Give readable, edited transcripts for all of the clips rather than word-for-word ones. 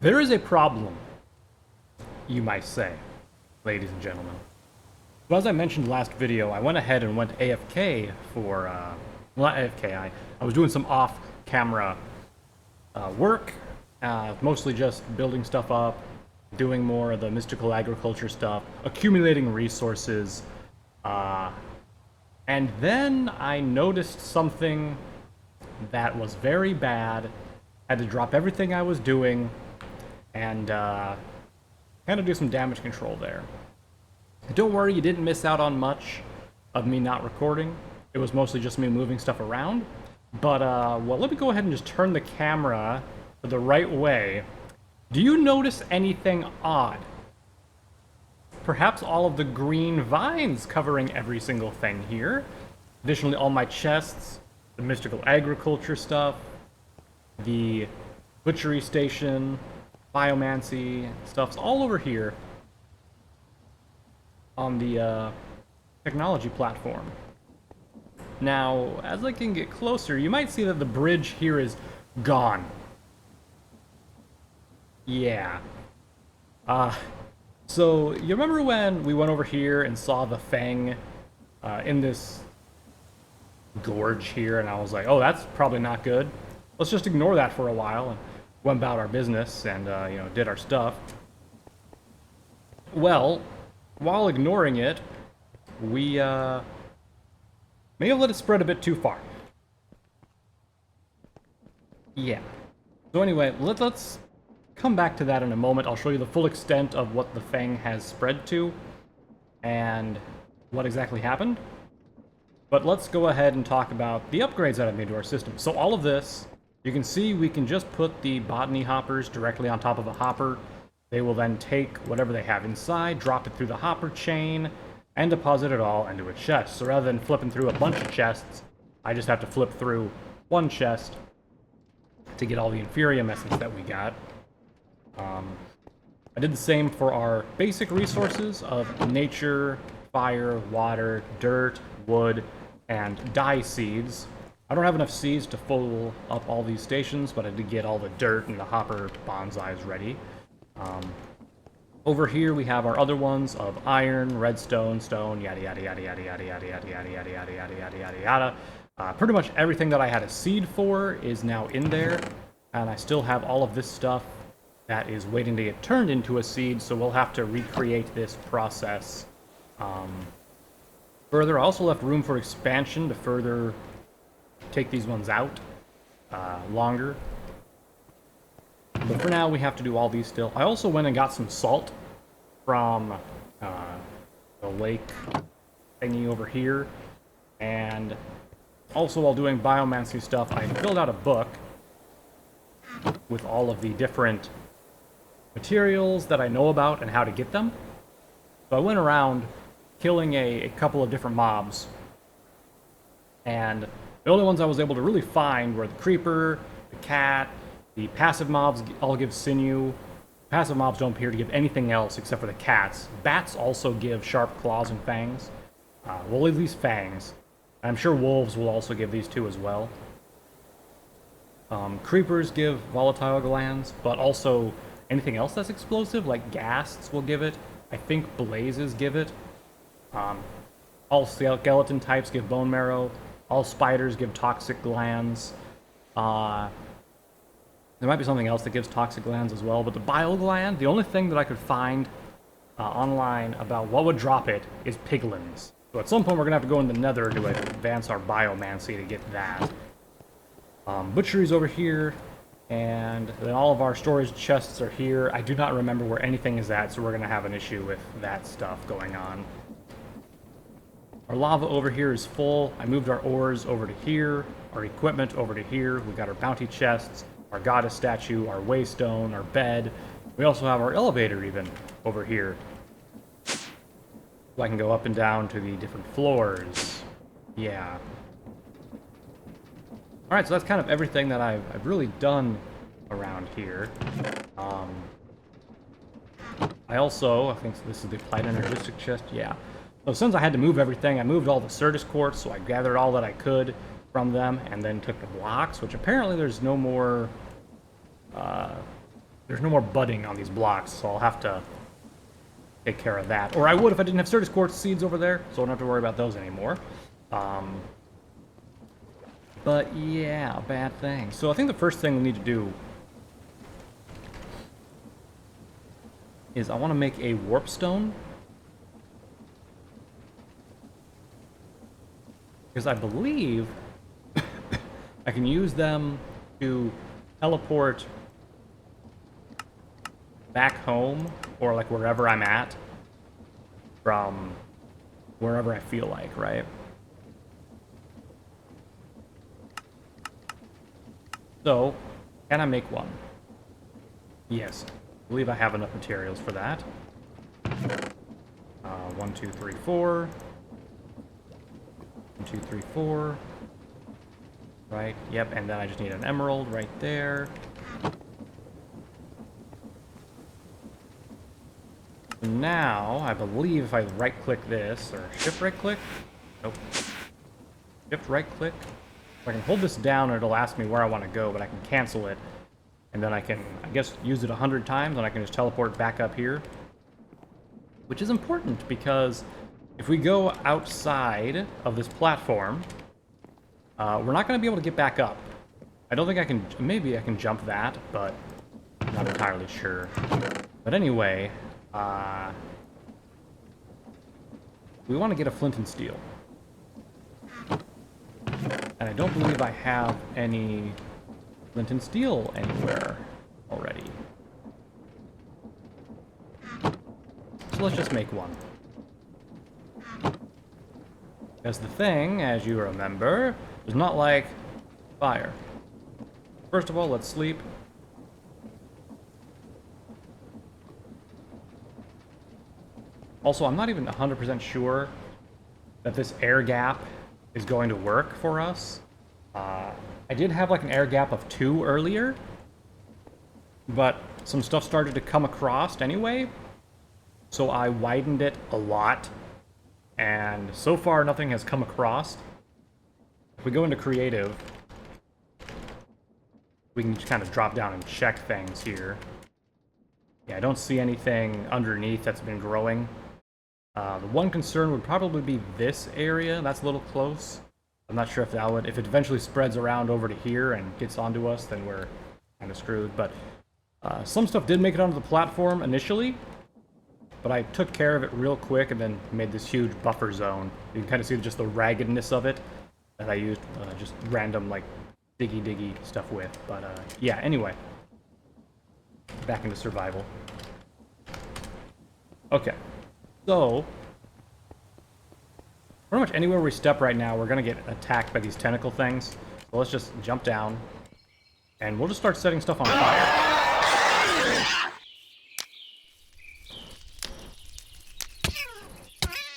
There is a problem, you might say, ladies and gentlemen. So as I mentioned last video, I went ahead and went AFK for, well, not AFK, I was doing some off-camera work, mostly just building stuff up, doing more of the mystical agriculture stuff, accumulating resources, and then I noticed something that was very bad, had to drop everything I was doing, and kind of do some damage control there. Don't worry, you didn't miss out on much of me not recording. It was mostly just me moving stuff around. But, well, let me go ahead and just turn the camera the right way. Do you notice anything odd? Perhaps all of the green vines covering every single thing here. Additionally, all my chests, the mystical agriculture stuff, the butchery station, biomancy stuff's all over here on the technology platform. Now, as I can get closer, you might see that the bridge here is gone. Yeah. So, you remember when we went over here and saw the Fang in this gorge here, and I was like, oh, that's probably not good. Let's just ignore that for a while, and went about our business and, you know, did our stuff. Well, while ignoring it, we may have let it spread a bit too far. Yeah. So anyway, let's come back to that in a moment. I'll show you the full extent of what the Fang has spread to and what exactly happened. But let's go ahead and talk about the upgrades that I've made to our system. So all of this, you can see we can just put the botany hoppers directly on top of a hopper. They will then take whatever they have inside, drop it through the hopper chain, and deposit it all into a chest. So rather than flipping through a bunch of chests, I just have to flip through one chest to get all the Inferium essence that we got. I did the same for our basic resources of nature, fire, water, dirt, wood, and dye seeds. I don't have enough seeds to fill up all these stations, but I did get all the dirt and the hopper bonsais ready. Over here we have our other ones of iron, redstone, stone, yada yada yada yada yada yada yada yada yada yada yada yada yada yada. Pretty much everything that I had a seed for is now in there, and I still have all of this stuff that is waiting to get turned into a seed, so we'll have to recreate this process. Further, I also left room for expansion to further take these ones out longer. But for now, we have to do all these still. I also went and got some salt from the lake thingy over here. And also, while doing biomancy stuff, I filled out a book with all of the different materials that I know about and how to get them. So I went around killing a couple of different mobs. And the only ones I was able to really find were the creeper, the cat. The passive mobs all give sinew. Passive mobs don't appear to give anything else except for the cats. Bats also give sharp claws and fangs. Well, at least fangs. I'm sure wolves will also give these two as well. Creepers give volatile glands, but also anything else that's explosive, like ghasts will give it. I think blazes give it. All skeleton types give bone marrow. All spiders give toxic glands. There might be something else that gives toxic glands as well, but the bile gland, the only thing that I could find online about what would drop it is piglins. So at some point we're going to have to go in the nether to advance our biomancy to get that. Butchery's over here, and then all of our storage chests are here. I do not remember where anything is at, so we're going to have an issue with that stuff going on. Our lava over here is full. I moved our ores over to here, our equipment over to here. We got our bounty chests, our goddess statue, our waystone, our bed. We also have our elevator even over here. So I can go up and down to the different floors. Yeah. Alright, so that's kind of everything that I've really done around here. I think this is the applied energistic chest, yeah. So since I had to move everything, I moved all the Certus quartz, so I gathered all that I could from them, and then took the blocks, which apparently there's no more There's no more budding on these blocks, so I'll have to take care of that. Or I would if I didn't have Certus Quartz seeds over there, so I don't have to worry about those anymore. But yeah, bad thing. So I think the first thing we need to do is I want to make a warp stone. Because I believe I can use them to teleport back home, or like wherever I'm at, from wherever I feel like, right? So, can I make one? Yes. I believe I have enough materials for that. 1, 2, 3, 4. 1, 2, 3, 4. Right, yep, and then I just need an emerald right there. Now, I believe if I right-click this, or shift-right-click? Nope. Shift-right-click. If I can hold this down, it'll ask me where I want to go, but I can cancel it. And then I can, I guess, use it 100 times, and I can just teleport back up here. Which is important, because if we go outside of this platform, we're not going to be able to get back up. I don't think I can, maybe I can jump that, but I'm not entirely sure. But anyway, we want to get a flint and steel. And I don't believe I have any flint and steel anywhere already. So let's just make one. Because the thing, as you remember, is not like fire. First of all, let's sleep. Also, I'm not even 100% sure that this air gap is going to work for us. I did have like an air gap of 2 earlier, but some stuff started to come across anyway, so I widened it a lot, and so far nothing has come across. If we go into creative, we can just kind of drop down and check things here. Yeah, I don't see anything underneath that's been growing. The one concern would probably be this area. That's a little close. I'm not sure if that would, if it eventually spreads around over to here and gets onto us, then we're kind of screwed. But some stuff did make it onto the platform initially, but I took care of it real quick and then made this huge buffer zone. You can kind of see just the raggedness of it that I used just random like diggy stuff with. But yeah, anyway, back into survival. Okay. So, pretty much anywhere we step right now, we're going to get attacked by these tentacle things. So let's just jump down, and we'll just start setting stuff on fire.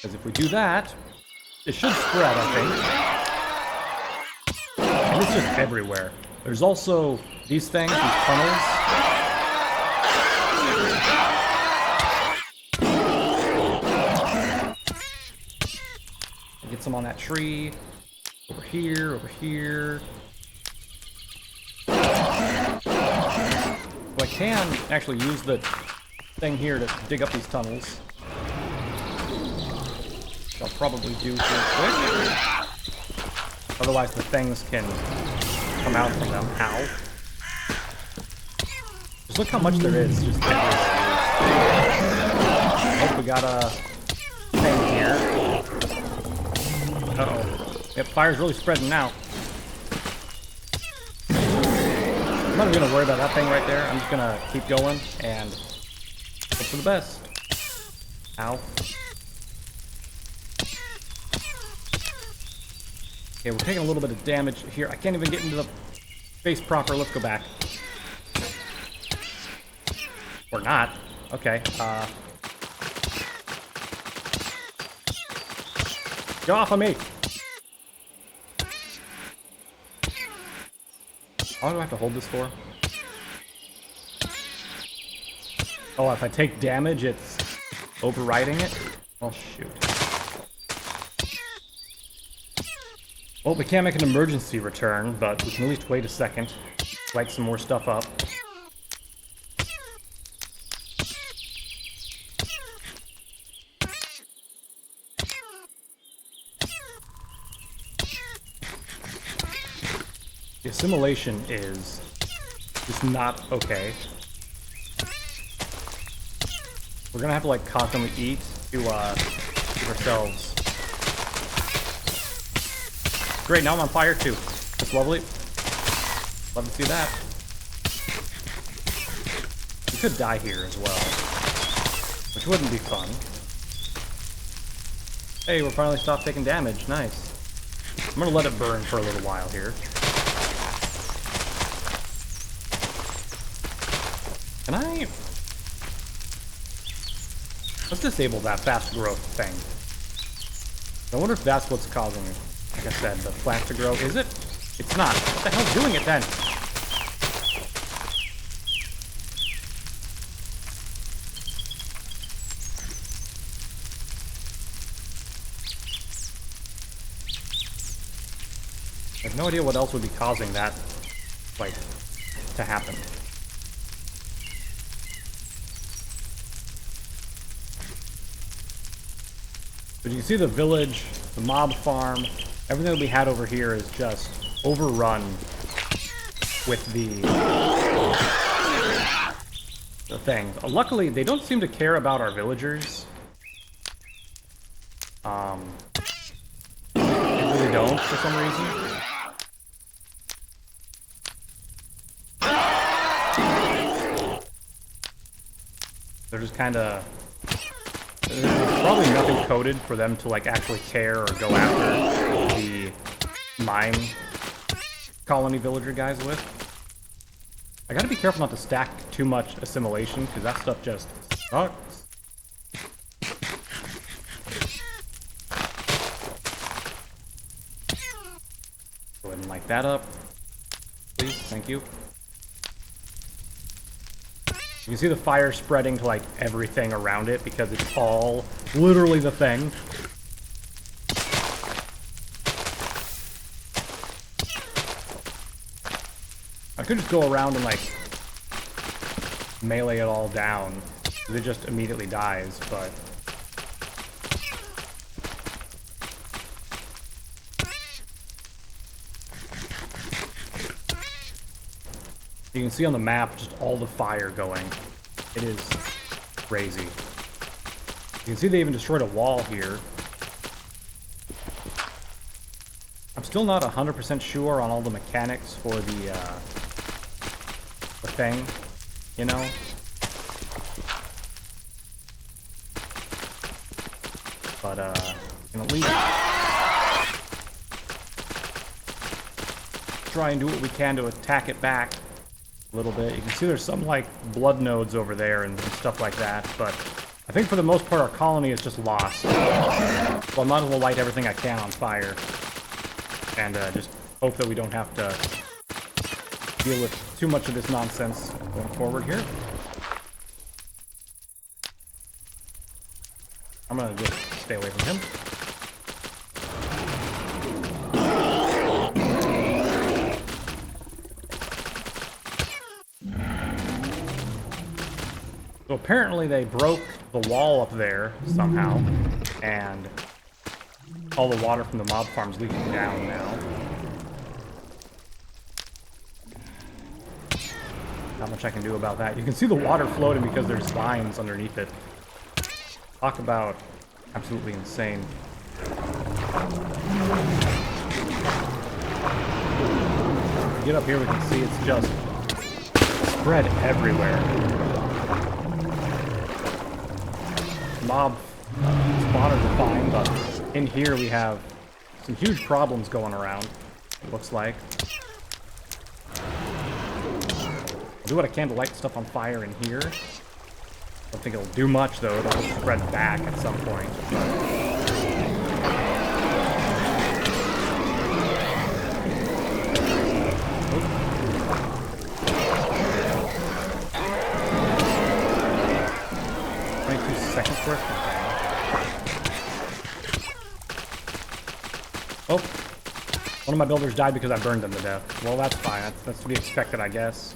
Because if we do that, it should spread, I think. And it's just everywhere. There's also these things, these tunnels. Get some on that tree. Over here, over here. So I can actually use the thing here to dig up these tunnels. Which I'll probably do real quick. Otherwise the things can come out from them. Ow. Just look how much there is just everywhere. Oh, we got a thing here. Uh-oh. Yep, fire's really spreading now. I'm not even gonna worry about that thing right there. I'm just gonna keep going and hope for the best. Ow. Okay, we're taking a little bit of damage here. I can't even get into the face proper. Let's go back. Or not. Okay, get off of me! How long do I have to hold this for? Oh, if I take damage, it's overriding it? Oh, shoot. Well, we can't make an emergency return, but we can at least wait a second. Light some more stuff up. assimilation is just not okay. We're gonna have to like constantly eat to keep ourselves. Great, now I'm on fire too. That's lovely. Love to see that. We could die here as well, which wouldn't be fun. Hey, we're finally stopped taking damage. Nice. I'm gonna let it burn for a little while here. Can I... Let's disable that fast growth thing. I wonder if that's what's causing, like I said, the plant to grow. Is it? It's not. What the hell's doing it then? I have no idea what else would be causing that, like, to happen. But you can see the village, the mob farm, everything that we had over here is just overrun with the thing. Luckily, they don't seem to care about our villagers. They really don't for some reason. They're just kind of... There's probably nothing coded for them to like actually care or go after the mine colony villager guys with. I gotta be careful not to stack too much assimilation, because that stuff just sucks. Go ahead and light that up. Please, thank you. You can see the fire spreading to like everything around it because it's all literally the thing. I could just go around and like melee it all down. It just immediately dies, but you can see on the map just all the fire going. It is crazy. You can see they even destroyed a wall here. I'm still not 100% sure on all the mechanics for the thing, you know? But, you can at least try and do what we can to attack it back a little bit. You can see there's some like blood nodes over there and stuff like that, but I think for the most part our colony is just lost. So I might as well light everything I can on fire and just hope that we don't have to deal with too much of this nonsense going forward here. I'm gonna just stay away from him. So apparently they broke the wall up there somehow, and all the water from the mob farm's leaking down now. Not much I can do about that. You can see the water floating because there's vines underneath it. Talk about absolutely insane. Get up here, we can see it's just spread everywhere. Mob spawners are fine, but in here we have some huge problems going around, it looks like. I'll do what I can to light stuff on fire in here. Don't think it'll do much though, it'll spread back at some point. Seconds worth. Oh, one of my builders died because I burned them to death. Well, that's fine. That's to be expected, I guess.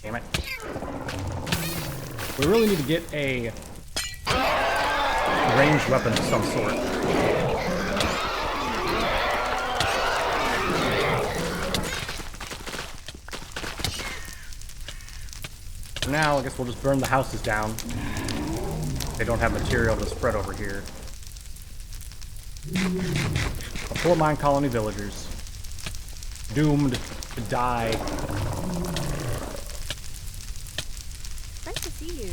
Damn it. We really need to get a ranged weapon of some sort. For now, I guess we'll just burn the houses down. They don't have material to spread over here. A poor mine colony villagers. Doomed to die. Nice to see you.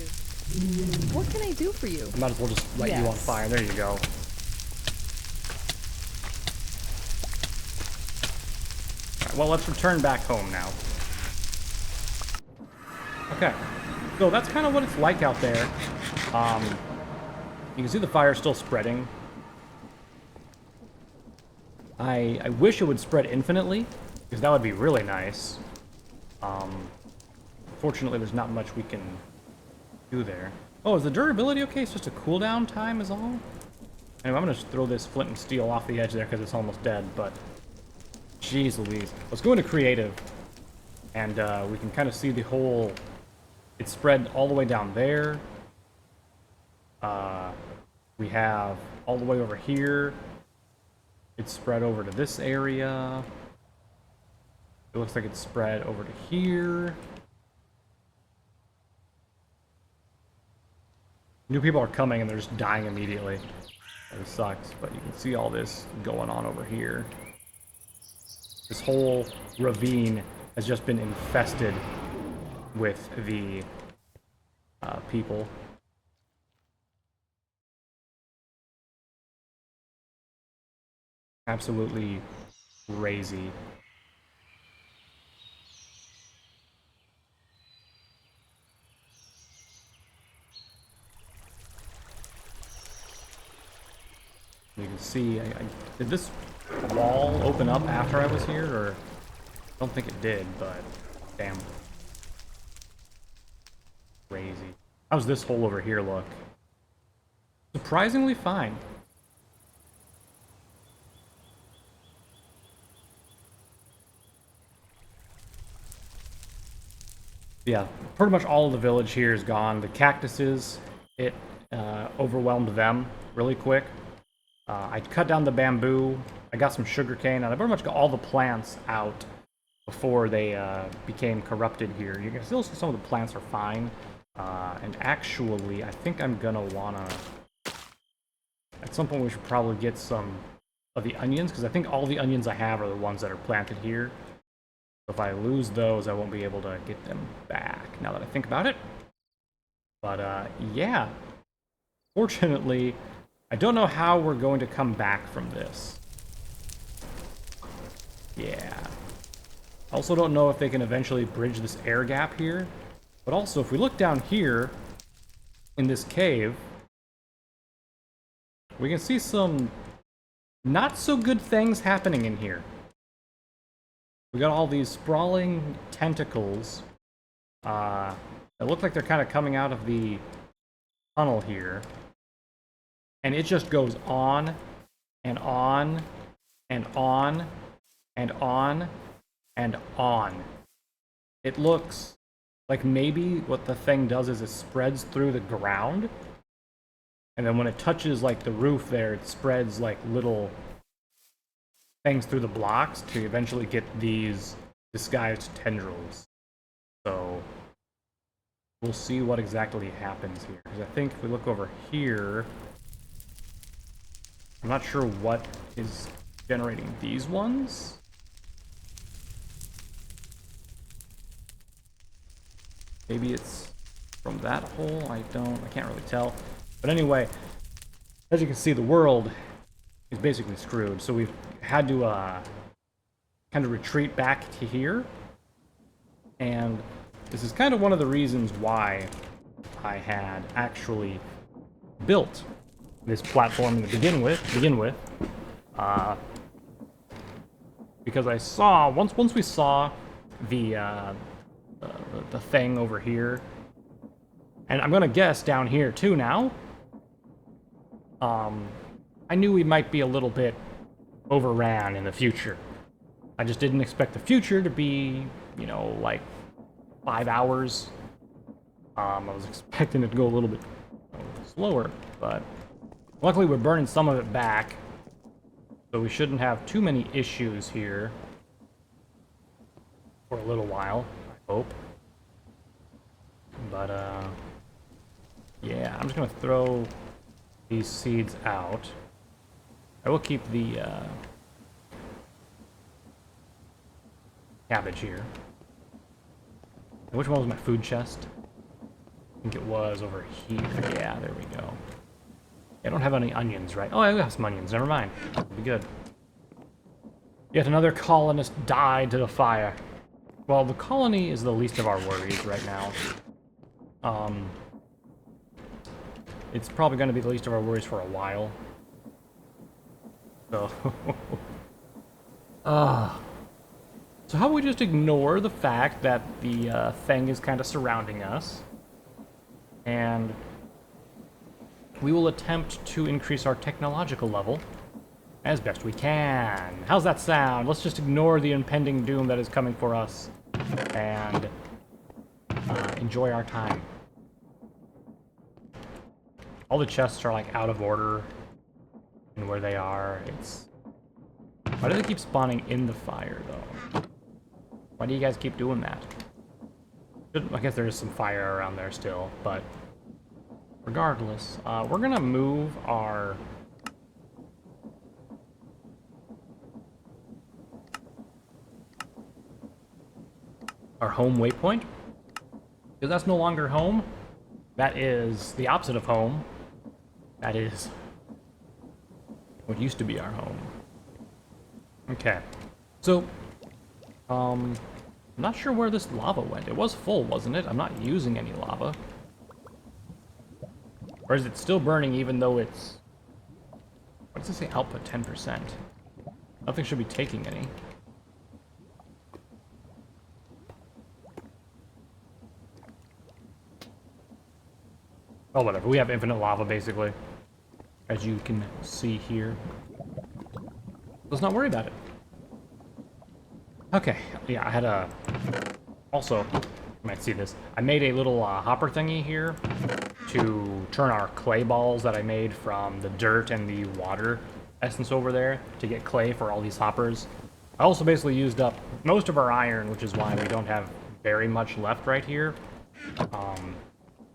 What can I do for you? I might as well just light you on fire. There you go. Alright, well, let's return back home now. Okay. So that's kind of what it's like out there. You can see the fire still spreading. I wish it would spread infinitely, because that would be really nice. Fortunately, there's not much we can do there. Oh, is the durability okay? It's just a cooldown time is all? Anyway, I'm going to throw this flint and steel off the edge there because it's almost dead, but... Jeez Louise. Let's go into creative, and we can kind of see the whole... It's spread all the way down there. We have all the way over here. It's spread over to this area. It looks like it's spread over to here. New people are coming and they're just dying immediately. That sucks, but you can see all this going on over here. This whole ravine has just been infested with the people. Absolutely crazy. You can see, did this wall open up after I was here, or... I don't think it did, but... Damn. Crazy. How's this hole over here look? Surprisingly fine. Yeah, pretty much all of the village here is gone. The cactuses, it overwhelmed them really quick. I cut down the bamboo, I got some sugarcane, and I pretty much got all the plants out before they became corrupted here. You can still see some of the plants are fine. And actually, I think I'm gonna wanna... At some point we should probably get some of the onions, because I think all the onions I have are the ones that are planted here. If I lose those, I won't be able to get them back, now that I think about it. But, yeah. Fortunately, I don't know how we're going to come back from this. Yeah. I also don't know if they can eventually bridge this air gap here. But also, if we look down here, in this cave, we can see some not so good things happening in here. We got all these sprawling tentacles that look like they're kind of coming out of the tunnel here. And it just goes on and on and on and on and on. It looks like maybe what the thing does is it spreads through the ground. And then when it touches like the roof there, it spreads like little things through the blocks to eventually get these disguised tendrils. So we'll see what exactly happens here. Because I think if we look over here, I'm not sure what is generating these ones. Maybe it's from that hole. I can't really tell. But anyway, as you can see, the world is basically screwed. So we've had to kind of retreat back to here. And this is kind of one of the reasons why I had actually built this platform to begin with. Because I saw, once we saw the thing over here, and I'm gonna guess down here too now, I knew we might be a little bit overran in the future. I just didn't expect the future to be, you know, like 5 hours. I was expecting it to go a little bit slower, but luckily we're burning some of it back, so we shouldn't have too many issues here for a little while, I hope. But, yeah, I'm just gonna throw these seeds out. I will keep the, cabbage here. Which one was my food chest? I think it was over here. Yeah, there we go. I don't have any onions, right? Oh, I have some onions. Never mind. That'll be good. Yet another colonist died to the fire. Well, the colony is the least of our worries right now. It's probably going to be the least of our worries for a while. So... So how about we just ignore the fact that the thing is kind of surrounding us, and we will attempt to increase our technological level as best we can. How's that sound? Let's just ignore the impending doom that is coming for us and enjoy our time. All the chests are like out of order and where they are. It's... Why do they keep spawning in the fire though? Why do you guys keep doing that? I guess there is some fire around there still, but regardless, we're gonna move our home waypoint, because that's no longer home. That is the opposite of home. That is what used to be our home. Okay, so I'm not sure where this lava went. It was full, wasn't it? I'm not using any lava. Or is it still burning even though it's... What does it say? Output 10%. Nothing should be taking any. Oh, whatever. We have infinite lava, basically. As you can see here. Let's not worry about it. Okay, yeah, I had a... Also, you might see this. I made a little hopper thingy here to turn our clay balls that I made from the dirt and the water essence over there to get clay for all these hoppers. I also basically used up most of our iron, which is why we don't have very much left right here.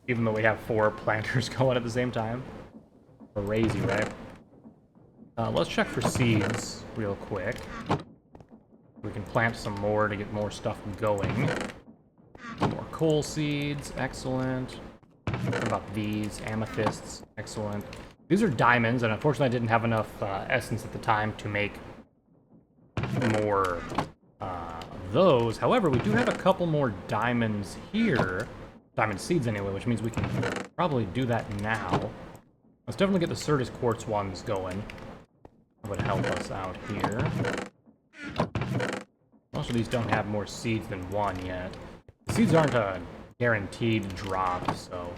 Even though we have 4 planters going at the same time. Crazy, right? Let's check for seeds real quick. We can plant some more to get more stuff going. More coal seeds, excellent. What about these? Amethysts, excellent. These are diamonds, and unfortunately I didn't have enough essence at the time to make more of those. However, we do have a couple more diamonds here. Diamond seeds anyway, which means we can probably do that now. Let's definitely get the Certus Quartz ones going. That would help us out here. Most of these don't have more seeds than 1 yet. Seeds aren't a guaranteed drop, so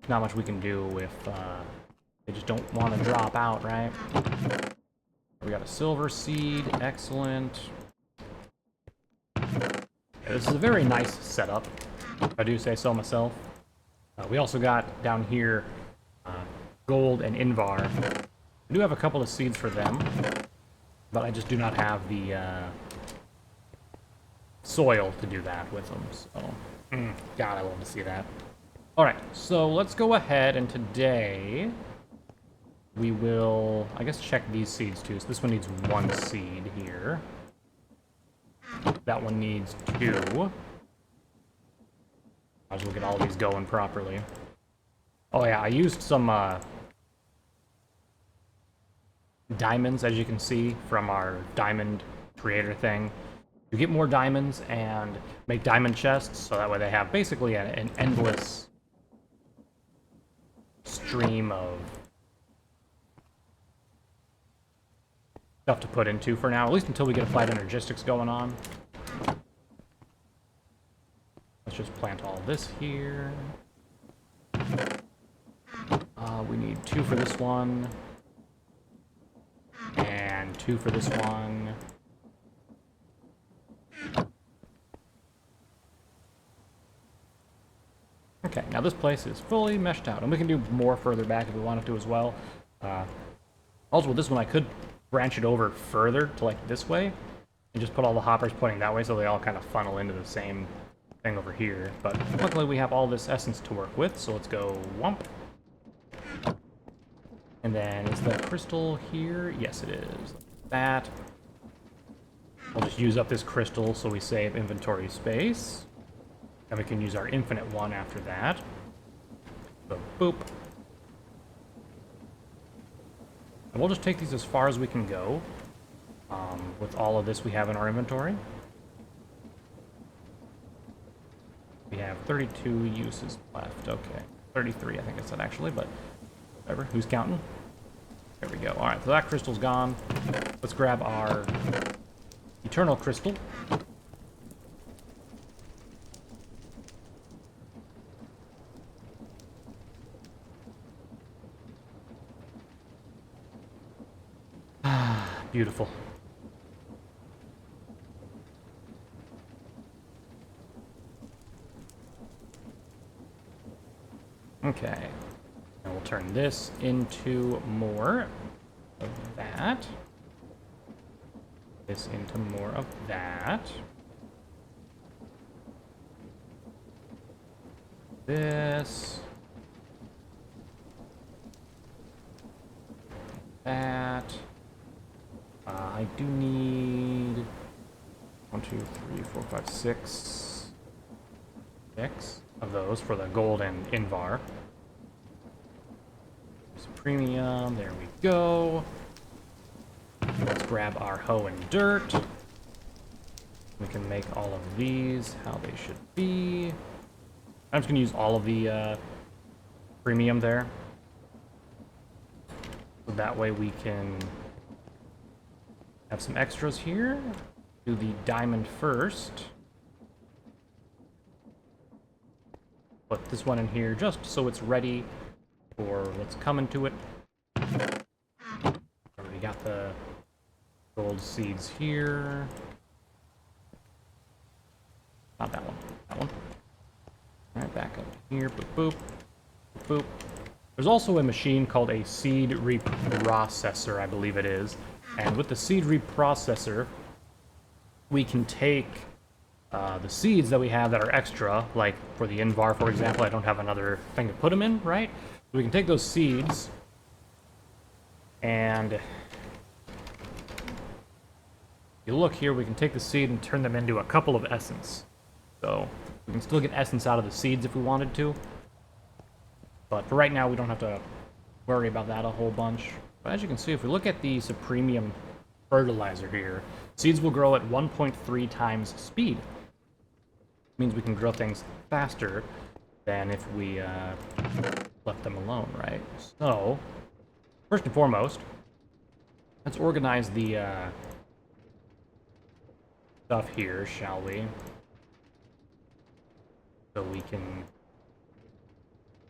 not much we can do if they just don't want to drop out, right? We got a silver seed, excellent. Yeah, this is a very nice setup, if I do say so myself. We also got down here gold and invar. I do have a couple of seeds for them, but I just do not have the soil to do that with them, so... God, I love to see that. Alright, so let's go ahead and today we will, I guess, check these seeds too. So this one needs 1 seed here. That one needs 2. I'll just get all of these going properly. Oh yeah, I used some diamonds, as you can see, from our diamond creator thing. You get more diamonds and make diamond chests, so that way they have basically an endless stream of stuff to put into for now, at least until we get applied energistics going on. Let's just plant all this here. We need 2 for this one. And 2 for this one. Okay, now this place is fully meshed out, and we can do more further back if we wanted to as well. Also, with this one, I could branch it over further to like this way, and just put all the hoppers pointing that way so they all kind of funnel into the same thing over here. But luckily, we have all this essence to work with, so let's go whomp. And then, is the crystal here? Yes, it is. Like that. I'll just use up this crystal so we save inventory space. And we can use our infinite one after that. So, boop. And we'll just take these as far as we can go. With all of this we have in our inventory. We have 32 uses left. Okay. 33, I think I said actually, but whatever. Who's counting? There we go. Alright, so that crystal's gone. Let's grab our eternal crystal. Beautiful. Okay. And we'll turn this into more of that. This into more of that. This. That. I do need 1, 2, 3, 4, 5, 6 of those for the gold and invar. Some premium, there we go. Let's grab our hoe and dirt. We can make all of these how they should be. I'm just gonna use all of the premium there. So that way we can have some extras here. Do the diamond first. Put this one in here just so it's ready for what's coming to it. Already got the gold seeds here. Not that one. That one. Alright, back up here. Boop, boop. Boop. There's also a machine called a seed reprocessor, I believe it is. And with the seed reprocessor, we can take the seeds that we have that are extra, like for the Invar, for example. I don't have another thing to put them in, right? So we can take those seeds and you look here, we can take the seed and turn them into a couple of essence. So we can still get essence out of the seeds if we wanted to. But for right now, we don't have to worry about that a whole bunch. But as you can see, if we look at the Supremium fertilizer here, seeds will grow at 1.3 times speed. It means we can grow things faster than if we left them alone, right? So, first and foremost, let's organize the stuff here, shall we? So we can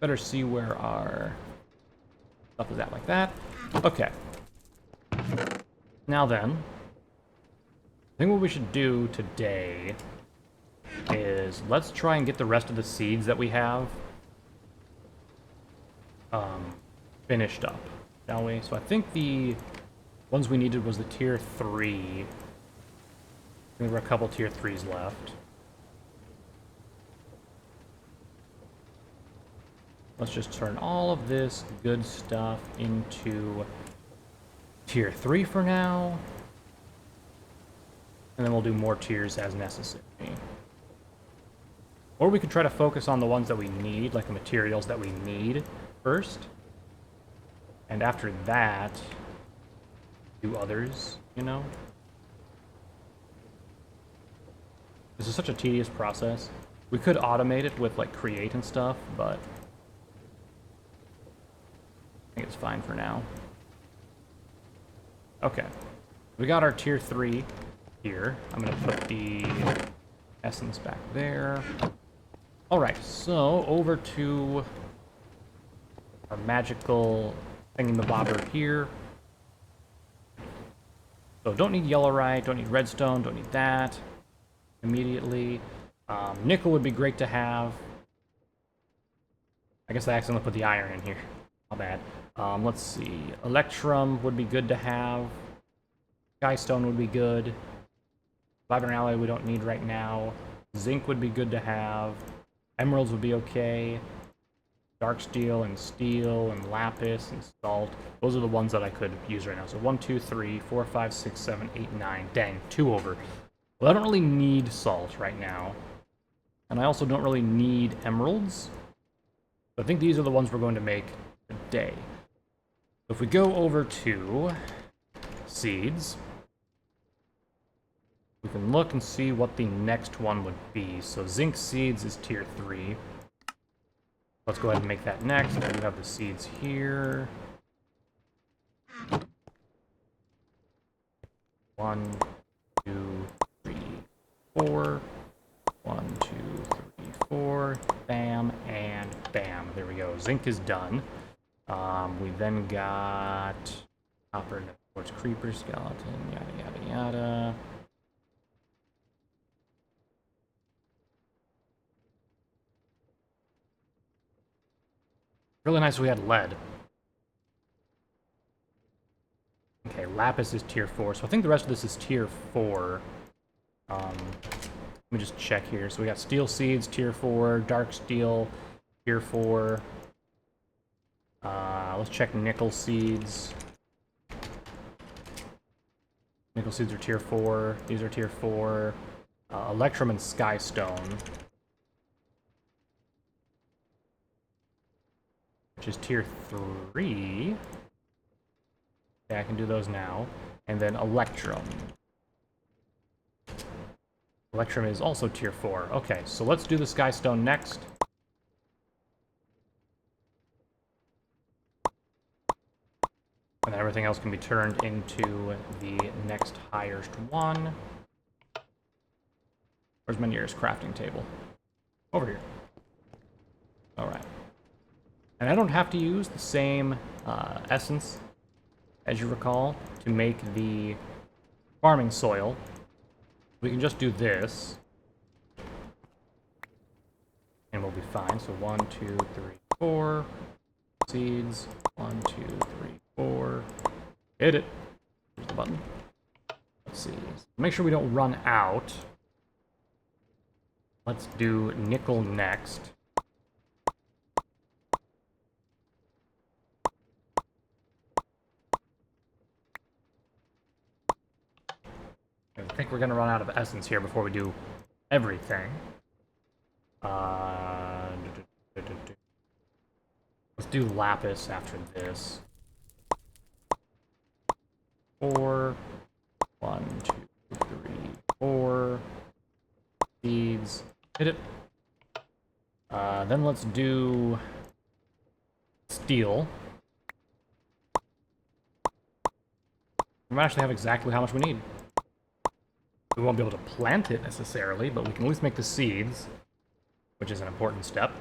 better see where our stuff is at, like that. Okay. Now then, I think what we should do today is let's try and get the rest of the seeds that we have finished up, shall we? So I think the ones we needed was the tier 3. There were a couple tier 3s left. Let's just turn all of this good stuff into tier 3 for now. And then we'll do more tiers as necessary. Or we could try to focus on the ones that we need, like the materials that we need first. And after that, do others, you know? This is such a tedious process. We could automate it with like create and stuff, but I think it's fine for now. Okay. We got our tier 3 here. I'm going to put the essence back there. Alright, so over to our magical thingamabobber here. So don't need yellowite, don't need redstone, don't need that immediately. Nickel would be great to have. I guess I accidentally put the iron in here. Not bad. Let's see. Electrum would be good to have. Skystone would be good. Vibrant alloy we don't need right now. Zinc would be good to have. Emeralds would be okay. Dark steel and lapis and salt. Those are the ones that I could use right now. So 1, 2, 3, 4, 5, 6, 7, 8, 9. Dang, 2 over. Well, I don't really need salt right now. And I also don't really need emeralds. I think these are the ones we're going to make today. So if we go over to seeds, we can look and see what the next one would be. So zinc seeds is tier 3. Let's go ahead and make that next. We have the seeds here. 1, 2, 3, 4. 1, 2, 3, 4. Bam, and bam. There we go. Zinc is done. We then got copper, quartz, creeper, skeleton, yada, yada, yada. Really nice we had lead. Okay, lapis is tier 4, so I think the rest of this is tier 4. Let me just check here. So we got steel seeds, tier 4, dark steel, tier 4. Let's check nickel seeds. Nickel seeds are tier 4. These are tier 4. Electrum and skystone, which is tier 3. Yeah, I can do those now. And then electrum. Electrum is also tier 4. Okay, so let's do the skystone next. And then everything else can be turned into the next highest one. Where's my nearest crafting table? Over here. Alright. And I don't have to use the same essence, as you recall, to make the farming soil. We can just do this. And we'll be fine. So 1, 2, 3, 4. Seeds. 1, 2, 3, 4. Hit it. Here's the button. Let's see. Make sure we don't run out. Let's do nickel next. I think we're going to run out of essence here before we do everything. Let's do lapis after this. 4. 1, 2, 3, 4. Seeds. Hit it. Then let's do steel. We might actually have exactly how much we need. We won't be able to plant it necessarily, but we can at least make the seeds, which is an important step.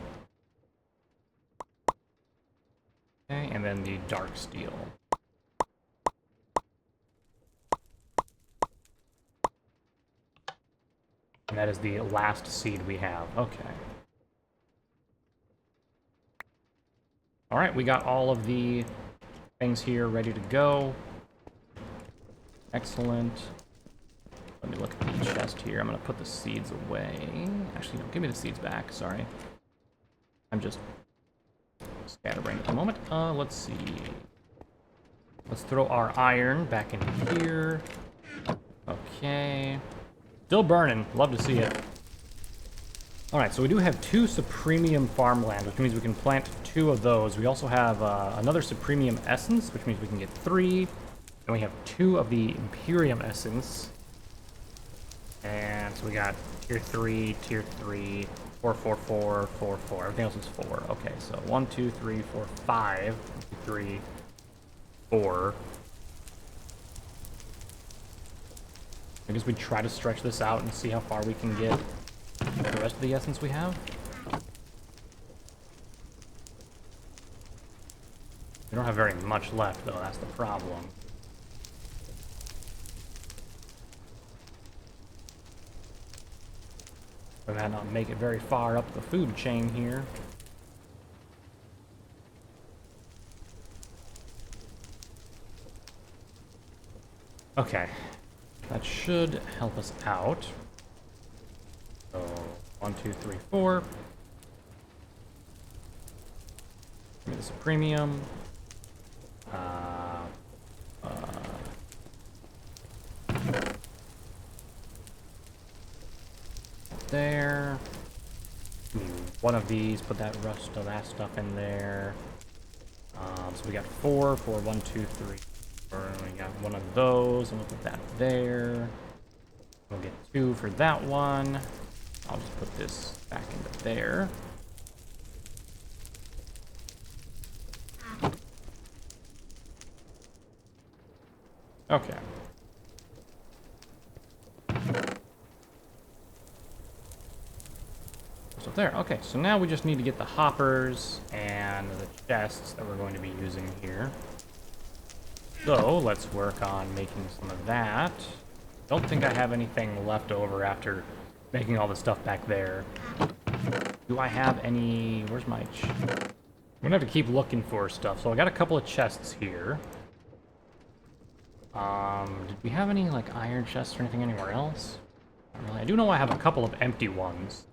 Okay, and then the dark steel. And that is the last seed we have. Okay. Alright, we got all of the things here ready to go. Excellent. Let me look at the chest here. I'm going to put the seeds away. Actually, no, give me the seeds back. Sorry. I'm just scatterbrained at the moment. Let's see. Let's throw our iron back in here. Okay. Still burning. Love to see it. Alright, so we do have 2 Supremium farmland, which means we can plant 2 of those. We also have another Supremium essence, which means we can get 3. And we have 2 of the Imperium essence. And so we got tier 3, 4, 4, 4, 4, 4. Everything else is 4. Okay, so 1, 2, 3, 4, 5. 1, 2, 3, 4. I guess we try to stretch this out and see how far we can get the rest of the essence we have. We don't have very much left, though. That's the problem. We might not make it very far up the food chain here. Okay. That should help us out. So, 1, 2, 3, 4. Give me this a premium. There. One of these, put that rest of that stuff in there. So we got 4 for 1, 2, 3. We got one of those, and we'll put that there. We'll get 2 for that one. I'll just put this back into there. Okay. So there. Okay, so now we just need to get the hoppers and the chests that we're going to be using here. So let's work on making some of that. Don't think I have anything left over after making all the stuff back there. Do I have any... Where's my... I'm gonna have to keep looking for stuff. So I got a couple of chests here. Did we have any, like, iron chests or anything anywhere else? Not really. I do know I have a couple of empty ones.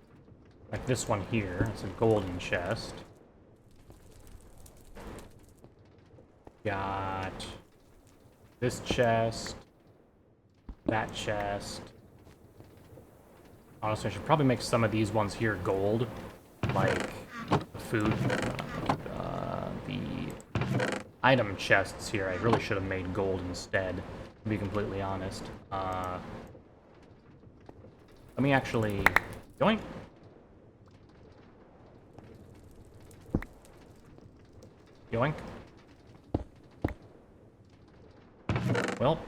Like this one here. It's a golden chest. Got this chest. That chest. Honestly, I should probably make some of these ones here gold. Like the food. The item chests here, I really should have made gold instead, to be completely honest. Let me actually... Yoink! Yoink. Well.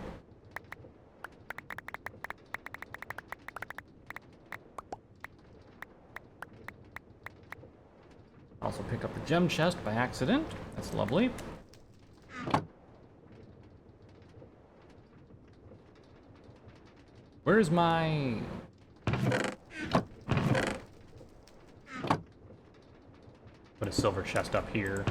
Also pick up the gem chest by accident. That's lovely. Where's my... Put a silver chest up here.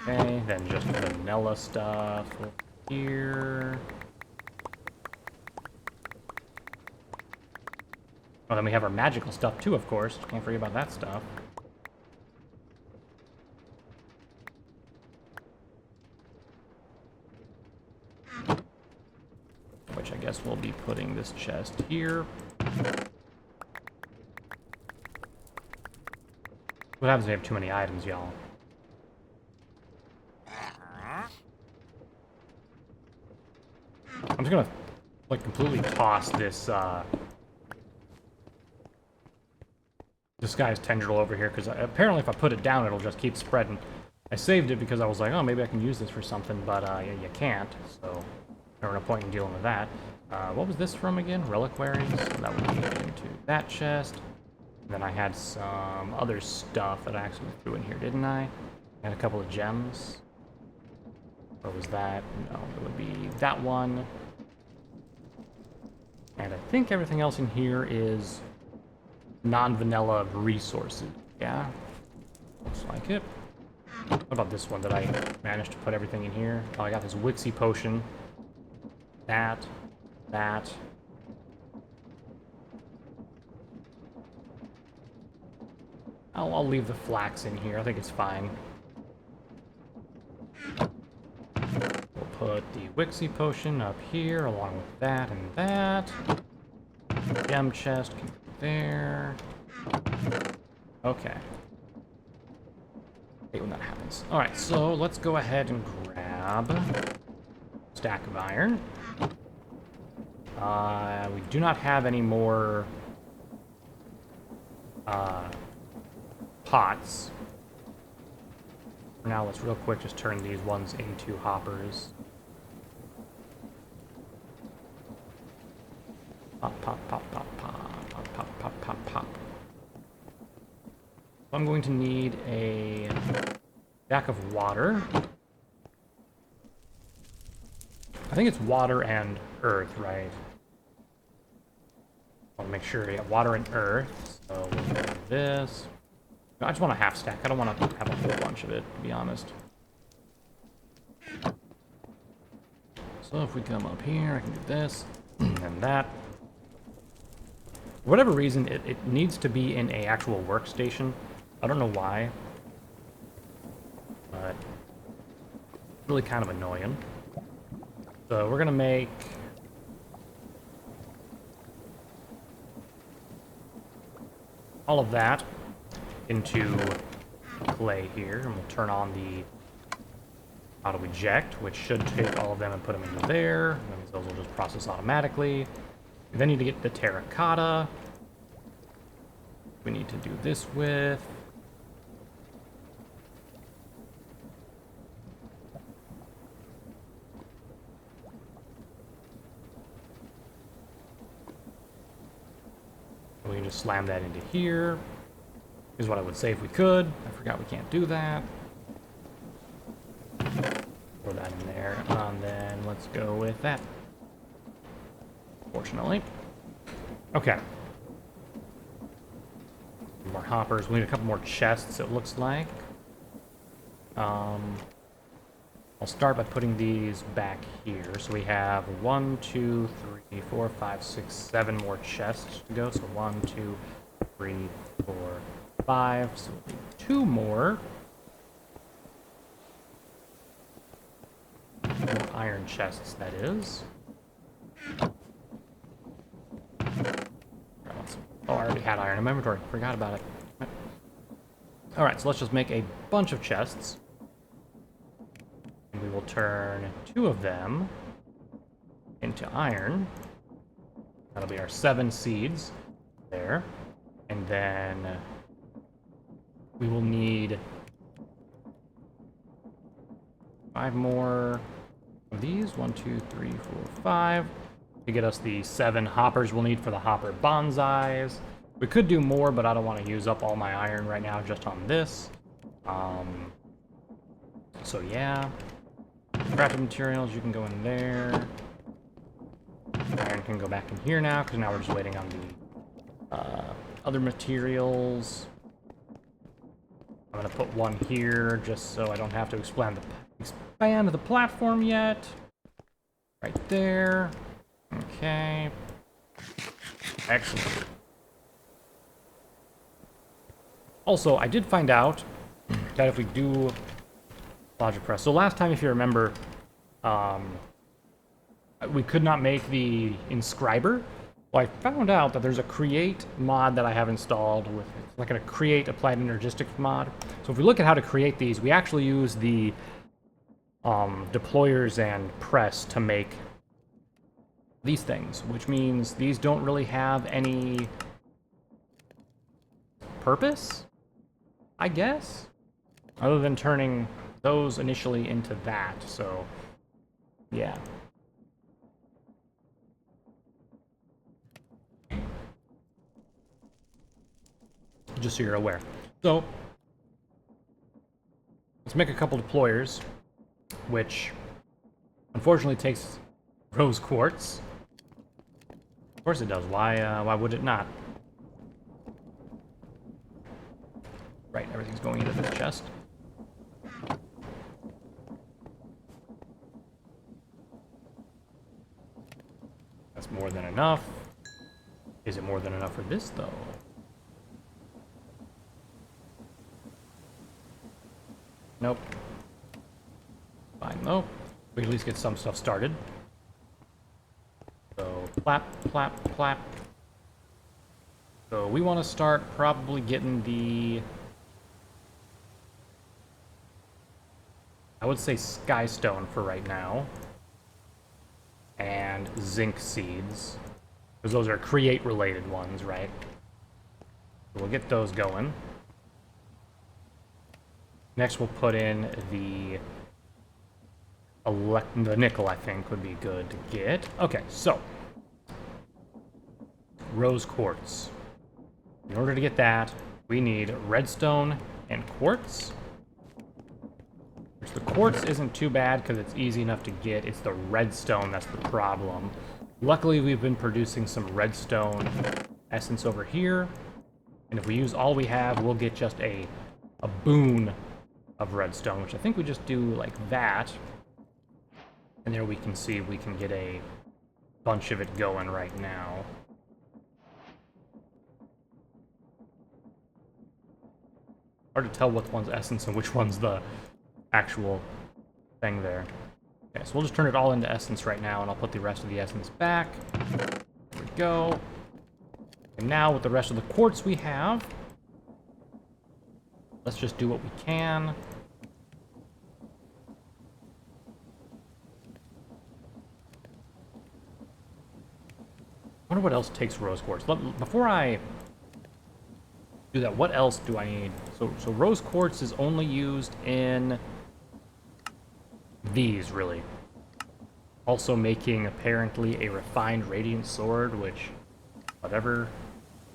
Okay, then just vanilla stuff over here. Oh, then we have our magical stuff too, of course. Can't forget about that stuff. Which I guess we'll be putting this chest here. What happens if we have too many items, y'all? I'm just gonna, like, completely toss this, this guy's tendril over here, because apparently if I put it down, it'll just keep spreading. I saved it because I was like, oh, maybe I can use this for something, but you can't, so there's no point in dealing with that. What was this from again? Reliquaries? So that would be into that chest. And then I had some other stuff that I actually threw in here, didn't I? I had a couple of gems. Or was that? No, it would be that one. And I think everything else in here is non-vanilla resources. Yeah? Looks like it. What about this one? Did I manage to put everything in here? Oh, I got this Wixie potion. That. I'll leave the flax in here. I think it's fine. We'll put the Wixie potion up here, along with that and that. Gem chest can go there. Okay. I hate when that happens. Alright, so let's go ahead and grab a stack of iron. We do not have any more pots. For now, let's real quick just turn these ones into hoppers. Pop, pop, pop, pop, pop, pop, pop, pop, pop, pop. I'm going to need a stack of water. I think it's water and earth, right? want to make sure we have water and earth. So we'll do this. I just want a half stack. I don't want to have a whole bunch of it, to be honest. So if we come up here, I can do this and that. For whatever reason, it needs to be in a actual workstation. I don't know why, but it's really kind of annoying. So we're gonna make all of that into clay here, and we'll turn on the auto eject, which should take all of them and put them into there. And that means those will just process automatically. We then need to get the terracotta. We need to do this with. We can just slam that into here. Is what I would say if we could. I forgot we can't do that. Pour that in there, and then let's go with that. Fortunately. Okay. More hoppers. We need a couple more chests, it looks like. I'll start by putting these back here. So we have 1, 2, 3, 4, 5, 6, 7 more chests to go. So 1, 2, 3, 4, 5. So we need 2 more. More iron chests, that is. Oh, I already had iron in my inventory. Forgot about it. Alright, so let's just make a bunch of chests. And we will turn 2 of them into iron. That'll be our 7 seeds there. And then we will need 5 more of these. 1, 2, 3, 4, 5. To get us the 7 hoppers we'll need for the hopper bonsais. We could do more, but I don't want to use up all my iron right now just on this. So yeah. Crafting materials, you can go in there. Iron can go back in here now, because now we're just waiting on the other materials. I'm going to put one here, just so I don't have to expand the platform yet. Right there. Okay. Excellent. Also, I did find out that if we do Logic Press, so last time, if you remember, we could not make the inscriber. Well, I found out that there's a create mod that I have installed with, it's like a create applied energistics mod. So if we look at how to create these, we actually use the deployers and press to make these things, which means these don't really have any purpose, I guess, other than turning those initially into that. So yeah. Just so you're aware. So let's make a couple deployers, which unfortunately takes rose quartz. Of course it does. Why would it not? Right, everything's going into this chest. That's more than enough. Is it more than enough for this, though? Nope. Fine, though. We can at least get some stuff started. So, plap, plap, plap. So, we want to start probably getting the... I would say skystone for right now. And zinc seeds. Because those are create-related ones, right? So we'll get those going. Next, we'll put in the nickel, I think, would be good to get. Okay, so rose quartz. In order to get that, we need redstone and quartz. Which the quartz isn't too bad because it's easy enough to get. It's the redstone that's the problem. Luckily, we've been producing some redstone essence over here. And if we use all we have, we'll get just a boon of redstone, which I think we just do like that. And there we can see we can get a bunch of it going right now. Hard to tell which one's essence and which one's the actual thing there. Okay, so we'll just turn it all into essence right now, and I'll put the rest of the essence back. There we go. And now with the rest of the quartz we have, let's just do what we can. I wonder what else takes rose quartz. Before I do that, what else do I need? So rose quartz is only used in these, really. Also making, apparently, a refined radiant sword, which, whatever,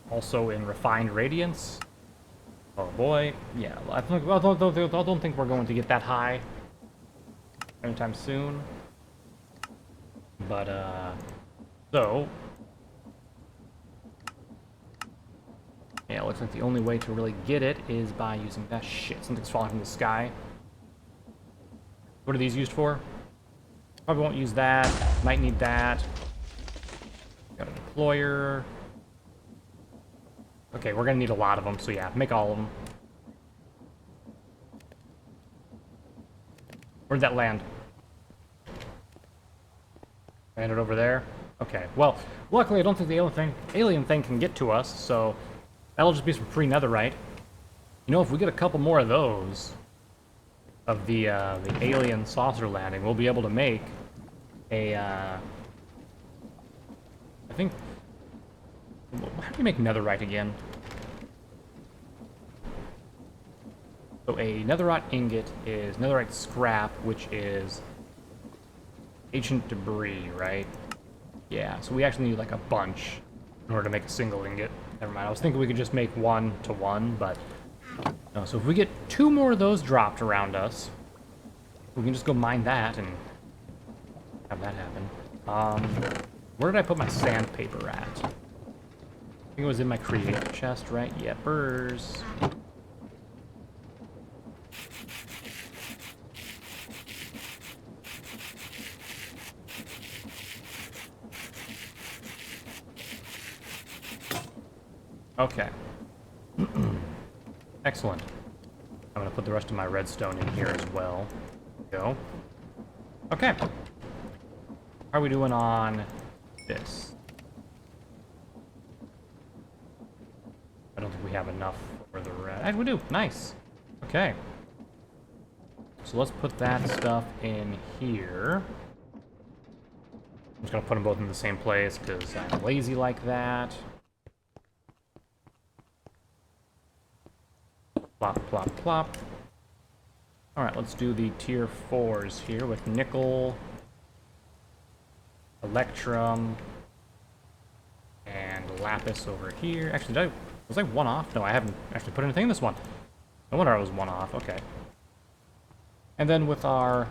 also in refined radiance. Oh boy, yeah, I don't think we're going to get that high anytime soon. But, so... yeah, it looks like the only way to really get it is by using that shit. Something's falling from the sky. What are these used for? Probably won't use that. Might need that. Got a deployer. Okay, we're gonna need a lot of them, so yeah, make all of them. Where'd that land? Landed over there? Okay, well, luckily I don't think the alien thing can get to us, so that'll just be some free netherite. You know, if we get a couple more of those, of the alien saucer landing, we'll be able to make a, I think, how do you make netherite again? So a netherite ingot is netherite scrap, which is ancient debris, right? Yeah, so we actually need like a bunch in order to make a single ingot. Never mind, I was thinking we could just make 1 to 1, but no. So if we get 2 more of those dropped around us, we can just go mine that and have that happen. Where did I put my sandpaper at? I think it was in my creative chest, right? Yepers. Okay. Excellent. I'm gonna put the rest of my redstone in here as well. Go. Okay. How are we doing on this? I don't think we have enough for the red. We do. Nice. Okay. So let's put that stuff in here. I'm just gonna put them both in the same place because I'm lazy like that. Plop, plop, plop. Alright, let's do the tier 4s here with nickel, electrum, and lapis over here. Actually, was I one off? No, I haven't actually put anything in this one. No wonder I was one off. Okay. And then with our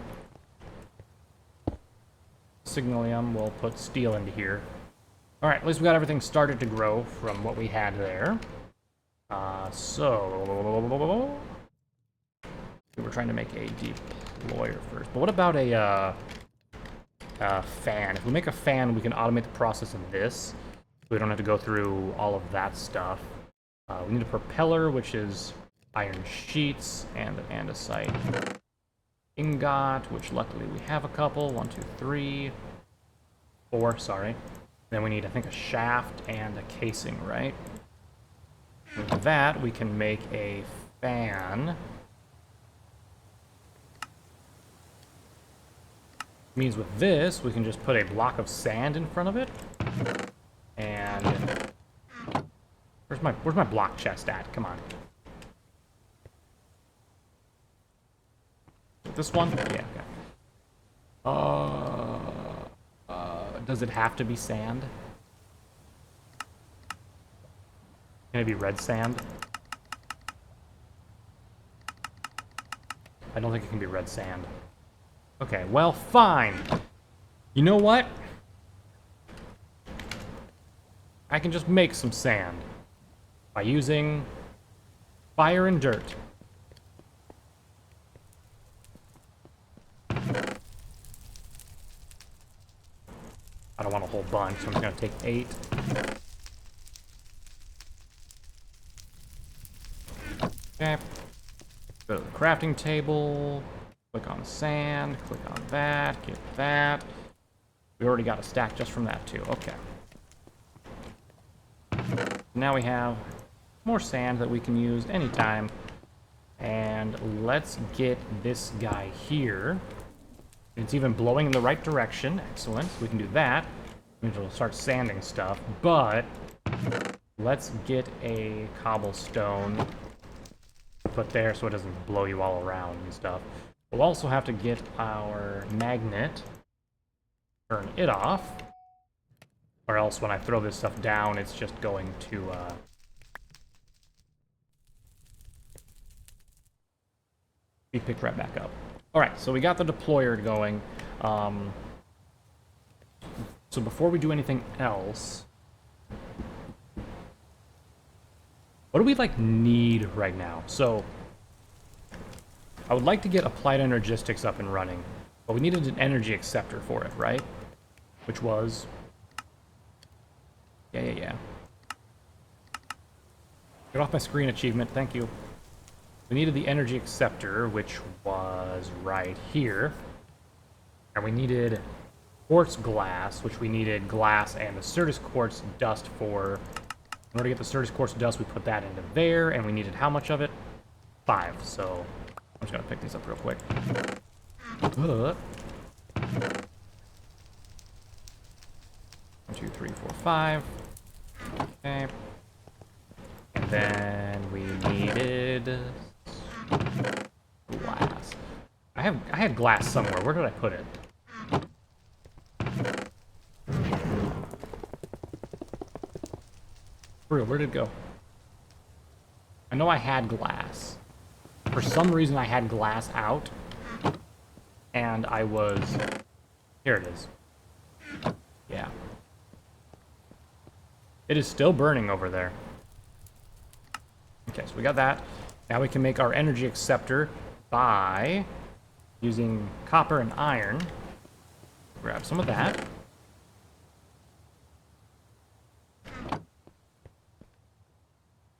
signalium, we'll put steel into here. Alright, at least we got everything started to grow from what we had there. So we were trying to make a deployer first. But what about a fan? If we make a fan, we can automate the process of this. We don't have to go through all of that stuff. We need a propeller, which is iron sheets and an andesite ingot, which luckily we have a couple. 1, 2, 3, 4. Sorry. Then we need, I think, a shaft and a casing, right? With that, we can make a fan. Means with this, we can just put a block of sand in front of it. And where's my block chest at? Come on. This one? Yeah, okay. Does it have to be sand? Can it be red sand? I don't think it can be red sand. Okay, well, fine. You know what? I can just make some sand by using fire and dirt. I don't want a whole bunch, so I'm just gonna take 8. Okay. Go to the crafting table. Click on sand. Click on that. Get that. We already got a stack just from that too. Okay. Now we have more sand that we can use anytime. And let's get this guy here. It's even blowing in the right direction. Excellent. We can do that. We'll start sanding stuff. But let's get a cobblestone put there so it doesn't blow you all around and stuff. We'll also have to get our magnet. Turn it off. Or else when I throw this stuff down, it's just going to be picked right back up. Alright, so we got the deployer going. So before we do anything else, what do we, like, need right now? So, I would like to get Applied Energistics up and running, but we needed an energy acceptor for it, right? Which was... Yeah. Get off my screen, achievement, thank you. We needed the energy acceptor, which was right here. And we needed quartz glass, which we needed glass and the Certus quartz dust for. In order to get the Certus quartz dust, we put that into there, and we needed how much of it? 5, so I'm just gonna pick these up real quick. 1, 2, 3, 4, 5. Okay. And then we needed glass. I had glass somewhere. Where did I put it? For real, where did it go? I know I had glass. For some reason I had glass out. And I was... Here it is. Yeah. It is still burning over there. Okay, so we got that. Now we can make our energy acceptor by using copper and iron. Grab some of that.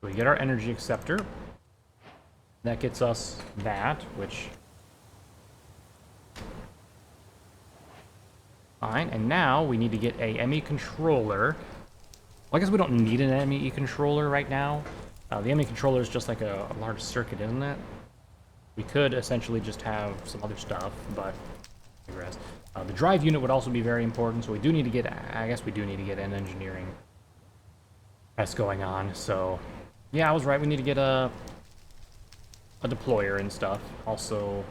We get our energy acceptor. That gets us that, which... Fine, and now we need to get a ME controller. Well, I guess we don't need an ME controller right now. The ME controller is just like a large circuit, isn't it? We could essentially just have some other stuff, but I digress. The drive unit would also be very important, so we do need to get, I guess we do need to get an engineering test going on, so yeah, I was right, we need to get a deployer and stuff. Also,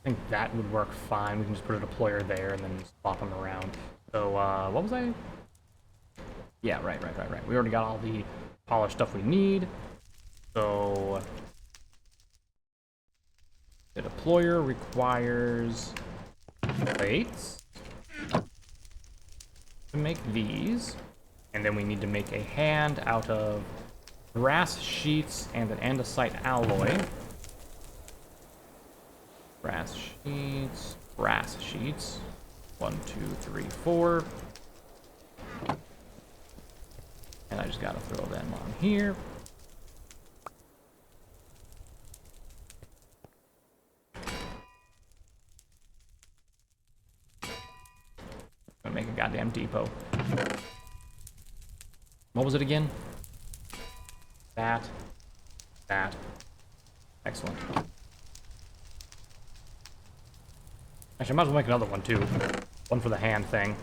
I think that would work fine. We can just put a deployer there and then swap them around. So, what was I? Yeah, right. We already got all the polished stuff we need. So, the deployer requires plates to make these. And then we need to make a hand out of brass sheets and an andesite alloy. Brass sheets. 1, 2, 3, 4. And I just gotta throw them on here. Gonna make a goddamn depot. What was it again? That. Excellent. Actually, I might as well make another one, too. One for the hand thing.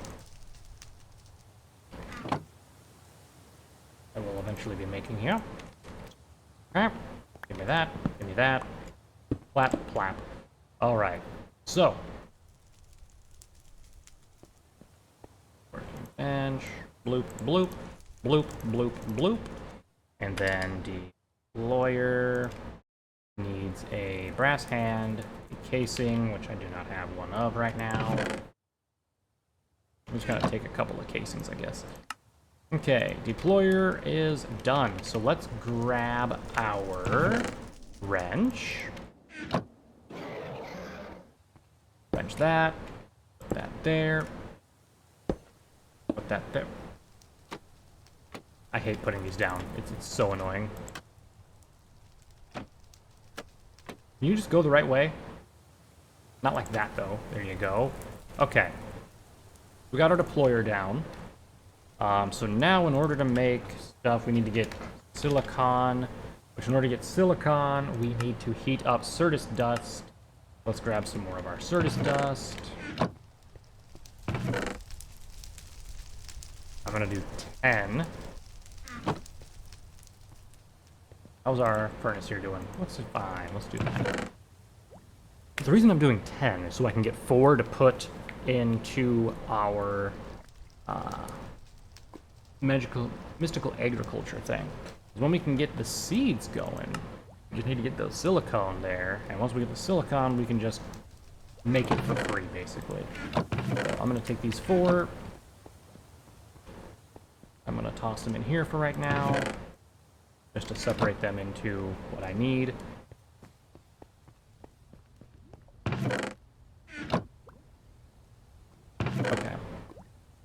I will eventually be making here. Okay. Give me that. Give me that. Plap, plap. Alright. So. Working bench. Bloop, bloop. Bloop, bloop, bloop. And then the lawyer needs a brass hand, a casing, which I do not have one of right now. I'm just gonna take a couple of casings, I guess. Okay, deployer is done. So let's grab our wrench. Wrench that. Put that there. Put that there. I hate putting these down. It's so annoying. Can you just go the right way? Not like that, though. There you go. Okay. We got our deployer down. So now, in order to make stuff, we need to get silicon. Which, in order to get silicon, we need to heat up Certus dust. Let's grab some more of our Certus dust. I'm gonna do 10. How's our furnace here doing? Let's do fine. Let's do that. The reason I'm doing 10 is so I can get 4 to put into our mystical agriculture thing. When we can get the seeds going, we just need to get those silicone there, and once we get the silicone, we can just make it for free, basically. So I'm going to take these 4. I'm going to toss them in here for right now, just to separate them into what I need. Okay.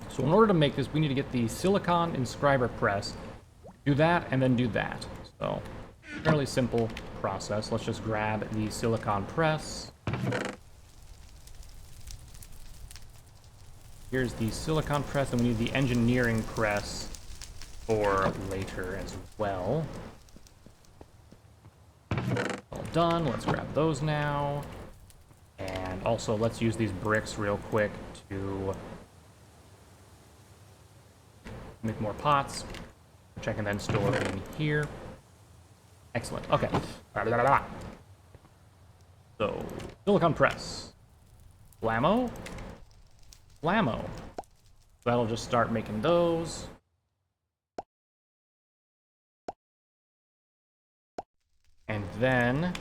So in order to make this, we need to get the silicon inscriber press, do that, and then do that. So, fairly simple process. Let's just grab the silicon press. Here's the silicon press, and we need the engineering press for later as well. All done. Let's grab those now. And also, let's use these bricks real quick to make more pots, which I can then store in here. Excellent. Okay. So, silicon press. Blammo. Blammo. That'll just start making those. And then,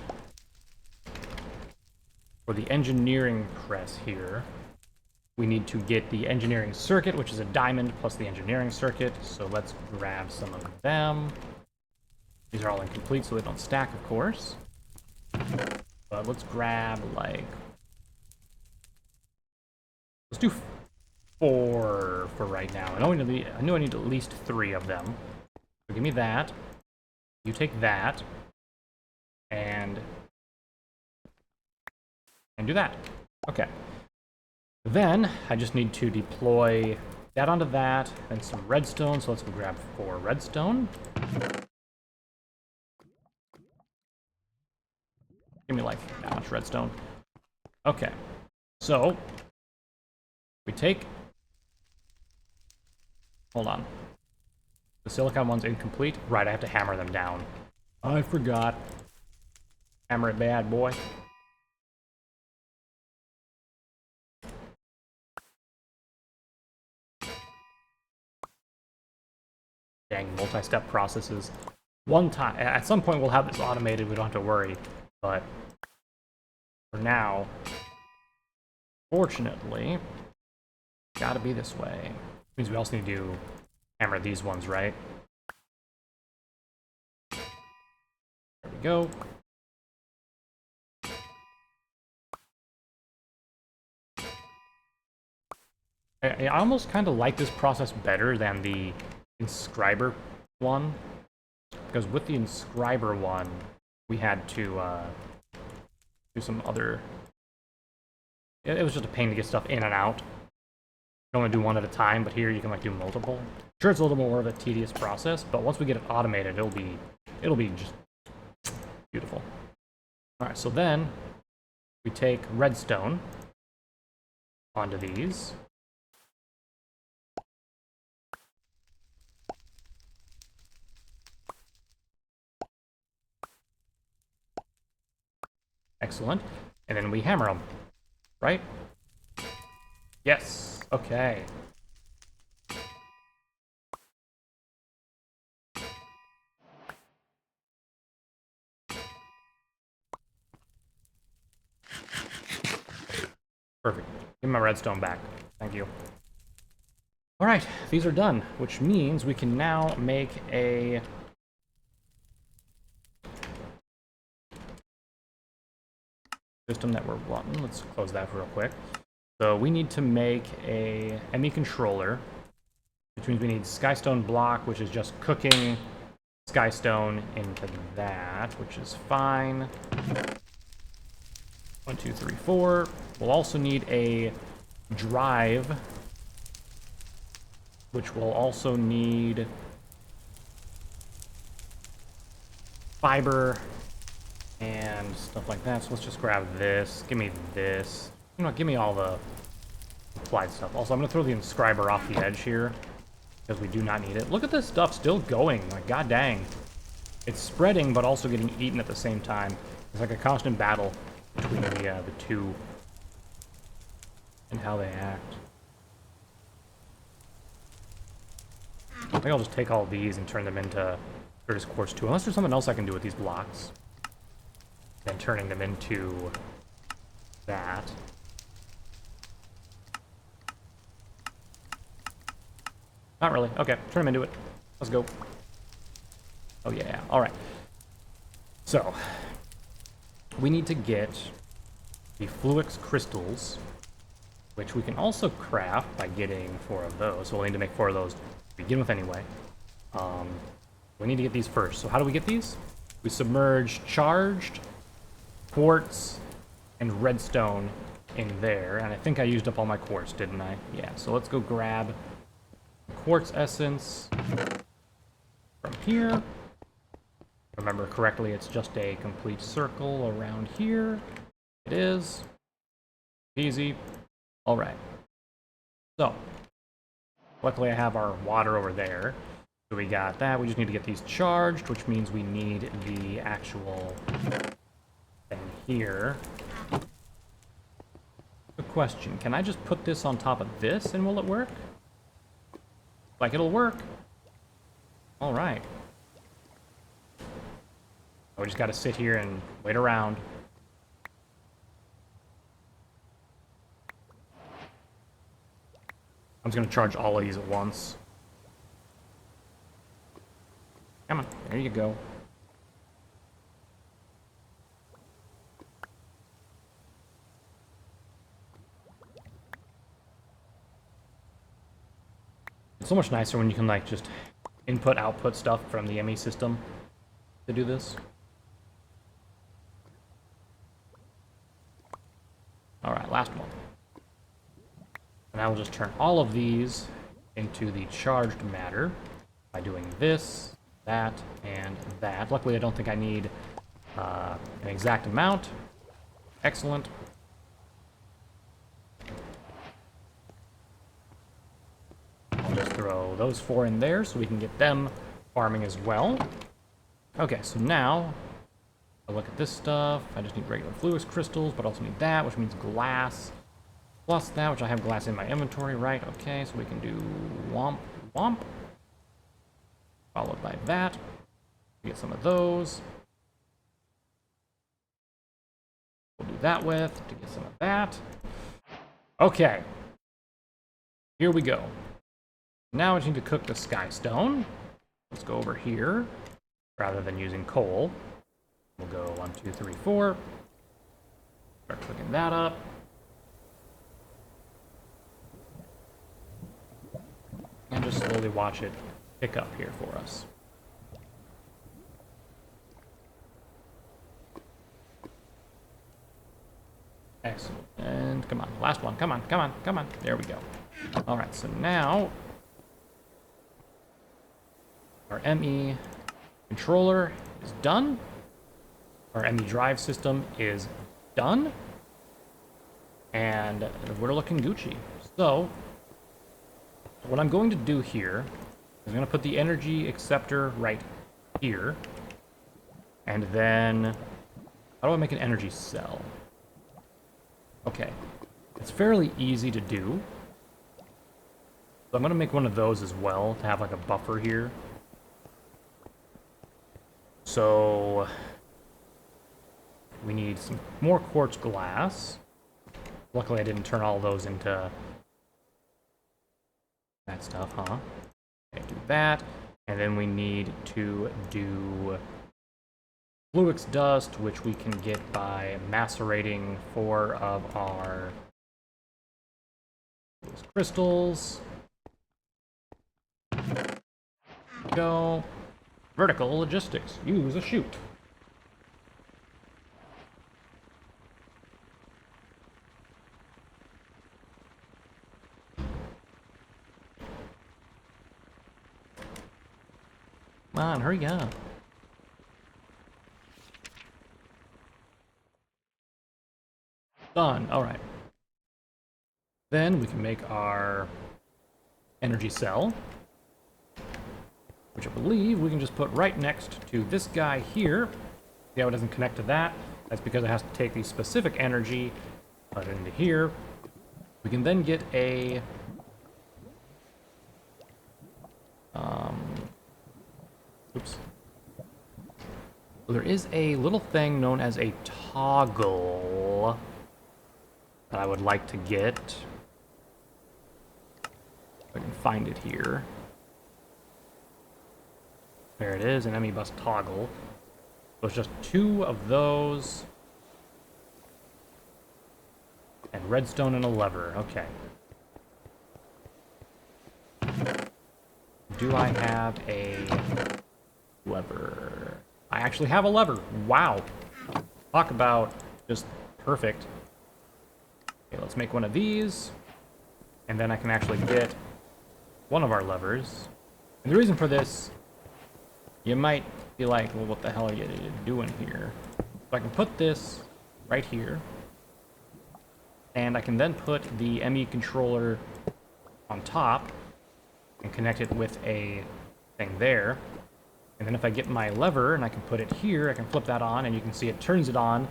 for the engineering press here, we need to get the engineering circuit, which is a diamond plus the engineering circuit. So let's grab some of them. These are all incomplete, so they don't stack, of course. But let's grab, like... Let's do 4 for right now. I know I need at least 3 of them. So give me that. You take that. And do that. Okay. Then, I just need to deploy that onto that, and some redstone, so let's go grab 4 redstone. Give me, like, that much redstone. Okay. So, we take... Hold on. The silicon one's incomplete. Right, I have to hammer them down. I forgot. Hammer it bad, boy. Dang, multi-step processes. One time, at some point we'll have this automated, we don't have to worry, but for now, fortunately, gotta be this way. Means we also need to hammer these ones, right? There we go. I almost kind of like this process better than the inscriber one, because with the inscriber one, we had to do some other... It was just a pain to get stuff in and out. You can only do one at a time, but here you can like do multiple. Sure, it's a little more of a tedious process, but once we get it automated, it'll be just beautiful. All right, so then we take redstone onto these. Excellent. And then we hammer them, right? Yes. Okay. Perfect. Give me my redstone back. Thank you. All right, these are done, which means we can now make a system that we're wanting. Let's close that real quick. So we need to make a ME controller, which means we need Skystone block, which is just cooking Skystone into that, which is fine. 1, 2, 3, 4. We'll also need a drive, which will also need fiber and stuff like that. So let's just grab this. Give me this. You know what? Give me all the applied stuff. Also, I'm going to throw the inscriber off the edge here because we do not need it. Look at this stuff still going. Like, god dang. It's spreading, but also getting eaten at the same time. It's like a constant battle between the two and how they act. I think I'll just take all of these and turn them into Curtis Quartz 2, unless there's something else I can do with these blocks. Then turning them into that. Not really. Okay, turn them into it. Let's go. Oh yeah, alright. So, we need to get the Fluix crystals, which we can also craft by getting 4 of those. So we'll need to make 4 of those to begin with anyway. We need to get these first. So how do we get these? We submerge charged quartz and redstone in there. And I think I used up all my quartz, didn't I? Yeah, so let's go grab quartz essence from here. Remember correctly, it's just a complete circle around here. It is. Easy. All right. So, luckily I have our water over there. So we got that. We just need to get these charged, which means we need the actual thing here. Good question. Can I just put this on top of this and will it work? Like it'll work. All right. We just got to sit here and wait around. I'm just going to charge all of these at once. Come on, there you go. It's so much nicer when you can like just input output stuff from the ME system to do this. Alright, last one. And I will just turn all of these into the charged matter by doing this, that, and that. Luckily, I don't think I need an exact amount. Excellent. I'll just throw those 4 in there so we can get them farming as well. Okay, so now I look at this stuff. I just need regular Fluix crystals, but also need that, which means glass. Plus that, which I have glass in my inventory, right? Okay, so we can do womp, womp. Followed by that. Get some of those. We'll do that with to get some of that. Okay. Here we go. Now I just need to cook the Skystone. Let's go over here. Rather than using coal. We'll go 1, 2, 3, 4. Start cooking that up. And just slowly watch it pick up here for us. Excellent. And come on, last one. Come on, come on, come on. There we go. All right, so now our ME controller is done. Our ME drive system is done. And we're looking Gucci. So what I'm going to do here is I'm going to put the energy acceptor right here. And then, how do I make an energy cell? Okay, it's fairly easy to do. So I'm going to make one of those as well to have like a buffer here. So we need some more quartz glass. Luckily I didn't turn all those into that stuff, huh? Okay, do that. And then we need to do Fluix dust, which we can get by macerating 4 of our crystals. Go. Vertical logistics. Use a chute. Come on, hurry up. Done. Alright. Then we can make our energy cell, which I believe we can just put right next to this guy here. See how it doesn't connect to that? That's because it has to take the specific energy, put it into here. We can then get a... oops. So there is a little thing known as a toggle that I would like to get. If I can find it here. There it is, an ME bus toggle. So it's just 2 of those. And redstone and a lever. Okay. Do I have a lever? I actually have a lever. Wow. Talk about just perfect. Okay, let's make one of these. And then I can actually get one of our levers. And the reason for this, you might be like, well, what the hell are you doing here? So I can put this right here. And I can then put the ME controller on top and connect it with a thing there. And then if I get my lever and I can put it here, I can flip that on and you can see it turns it on.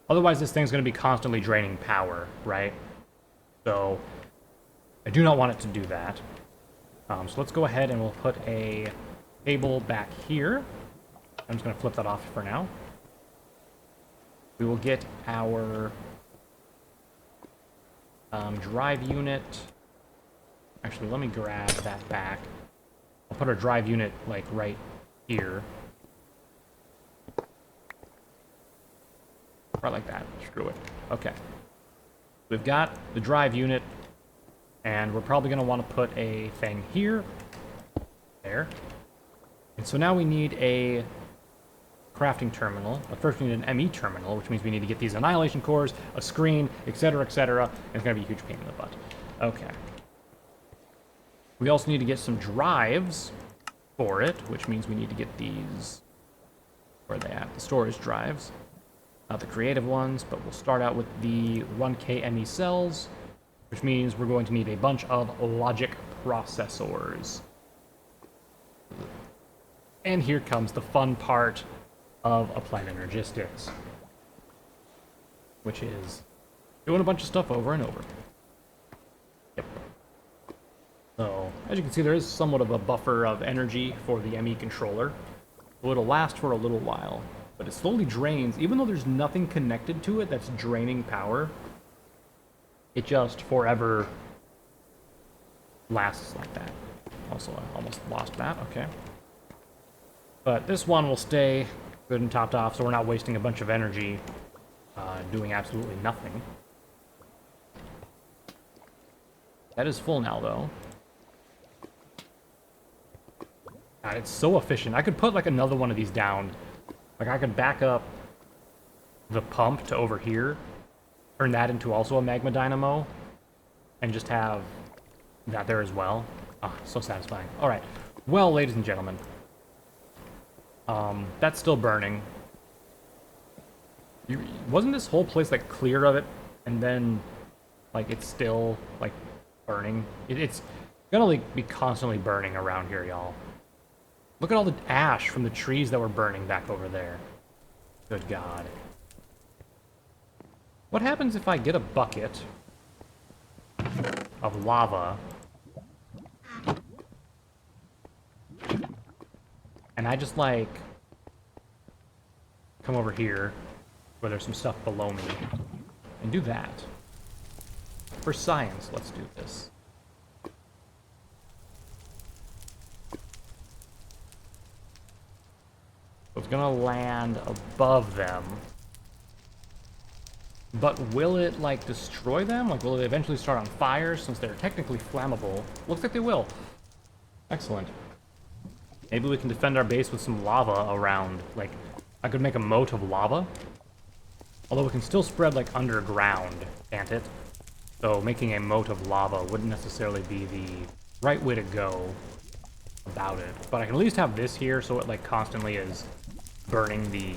Otherwise, this thing's going to be constantly draining power, right? So I do not want it to do that. So let's go ahead and we'll put a cable back here. I'm just going to flip that off for now. We will get our drive unit. Actually, let me grab that back. I'll put our drive unit, like, right here. Right like that. Screw it. Okay. We've got the drive unit, and we're probably going to want to put a thing here. There. And so now we need a crafting terminal. But first we need an ME terminal, which means we need to get these annihilation cores, a screen, etc., etc. And it's going to be a huge pain in the butt. Okay. We also need to get some drives for it, which means we need to get these... Where are they at? The storage drives. Not the creative ones, but we'll start out with the 1K ME cells, which means we're going to need a bunch of logic processors. And here comes the fun part of applied energistics, which is doing a bunch of stuff over and over. Yep. So, as you can see, there is somewhat of a buffer of energy for the ME controller. So it'll last for a little while, but it slowly drains. Even though there's nothing connected to it that's draining power, it just forever lasts like that. Also, I almost lost that. Okay. But this one will stay good and topped off, so we're not wasting a bunch of energy doing absolutely nothing. That is full now, though. God, it's so efficient. I could put, like, another one of these down. Like, I could back up the pump to over here, turn that into also a magma dynamo, and just have that there as well. Ah, so satisfying. Alright. Well, ladies and gentlemen, that's still burning. Wasn't this whole place, like, clear of it, and then, like, it's still, like, burning? It's gonna, like, be constantly burning around here, y'all. Look at all the ash from the trees that were burning back over there. Good God. What happens if I get a bucket of lava and I just, like, come over here where there's some stuff below me and do that? For science, let's do this. gonna land above them. But will it, like, destroy them? Like, will it eventually start on fire since they're technically flammable? Looks like they will. Excellent. Maybe we can defend our base with some lava around. Like, I could make a moat of lava. Although we can still spread, like, underground, can't it? So making a moat of lava wouldn't necessarily be the right way to go about it. But I can at least have this here so it, like, constantly is burning the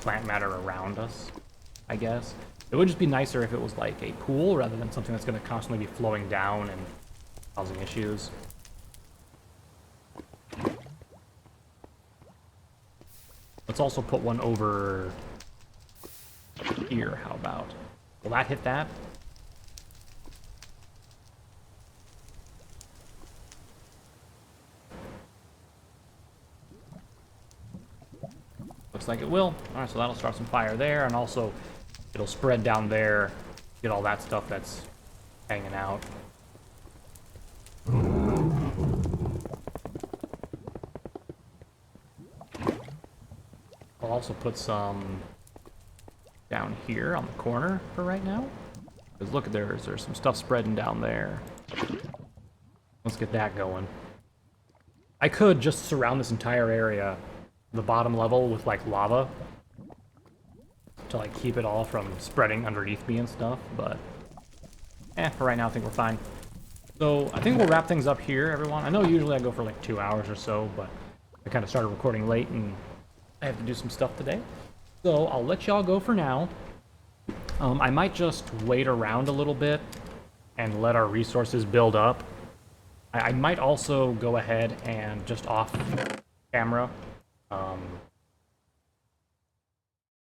plant matter around us, I guess. It would just be nicer if it was like a pool rather than something that's going to constantly be flowing down and causing issues. Let's also put one over here, how about? Will that hit that? Looks like it will. Alright, so that'll start some fire there, and also it'll spread down there, get all that stuff that's hanging out. I'll also put some down here on the corner for right now. Because look, there's some stuff spreading down there. Let's get that going. I could just surround this entire area, the bottom level, with like lava to like keep it all from spreading underneath me and stuff, but for right now I think we're fine. So I think we'll wrap things up here, everyone. I know usually I go for like 2 hours or so, but I kind of started recording late and I have to do some stuff today. So I'll let y'all go for now. I might just wait around a little bit and let our resources build up. I might also go ahead and just off camera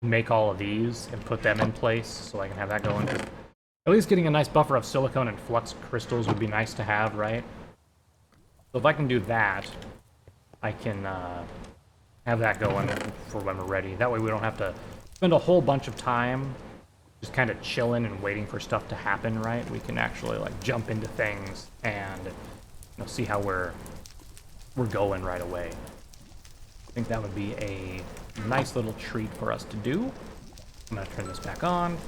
make all of these and put them in place so I can have that going. At least getting a nice buffer of silicone and flux crystals would be nice to have, right? So if I can do that, I can have that going for when we're ready. That way we don't have to spend a whole bunch of time just kind of chilling and waiting for stuff to happen, right? We can actually like jump into things and see how we're going right away. I think that would be a nice little treat for us to do. I'm gonna turn this back on.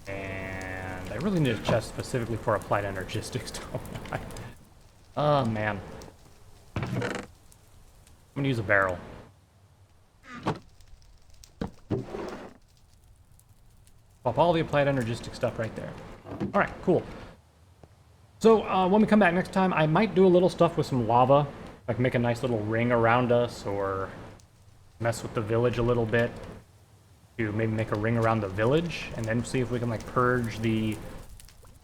And I really need a chest specifically for applied energistics. Oh man. I'm gonna use a barrel. Pop all the applied energistic stuff right there. Alright, cool. So when we come back next time, I might do a little stuff with some lava. Like make a nice little ring around us, or mess with the village a little bit. To maybe make a ring around the village, and then see if we can like purge the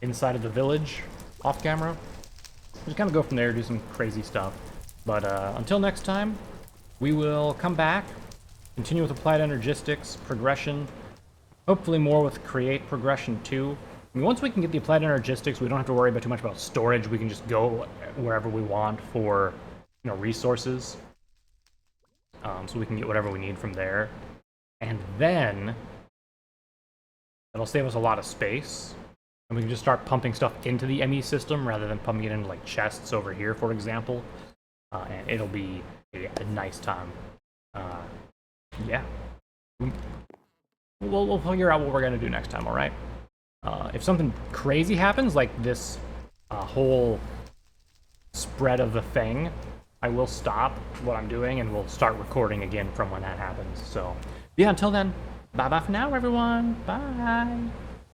inside of the village off camera. Just kind of go from there, do some crazy stuff. But until next time, we will come back, continue with applied energistics, progression, hopefully more with create progression too. I mean, once we can get the applied energistics, we don't have to worry about too much about storage. We can just go wherever we want for resources. So we can get whatever we need from there. And then that'll save us a lot of space. And we can just start pumping stuff into the ME system rather than pumping it into like chests over here, for example. And it'll be a nice time. Yeah. We'll figure out what we're going to do next time, alright? If something crazy happens, like this whole spread of the thing, I will stop what I'm doing and we'll start recording again from when that happens. So, yeah, until then, bye-bye for now, everyone. Bye.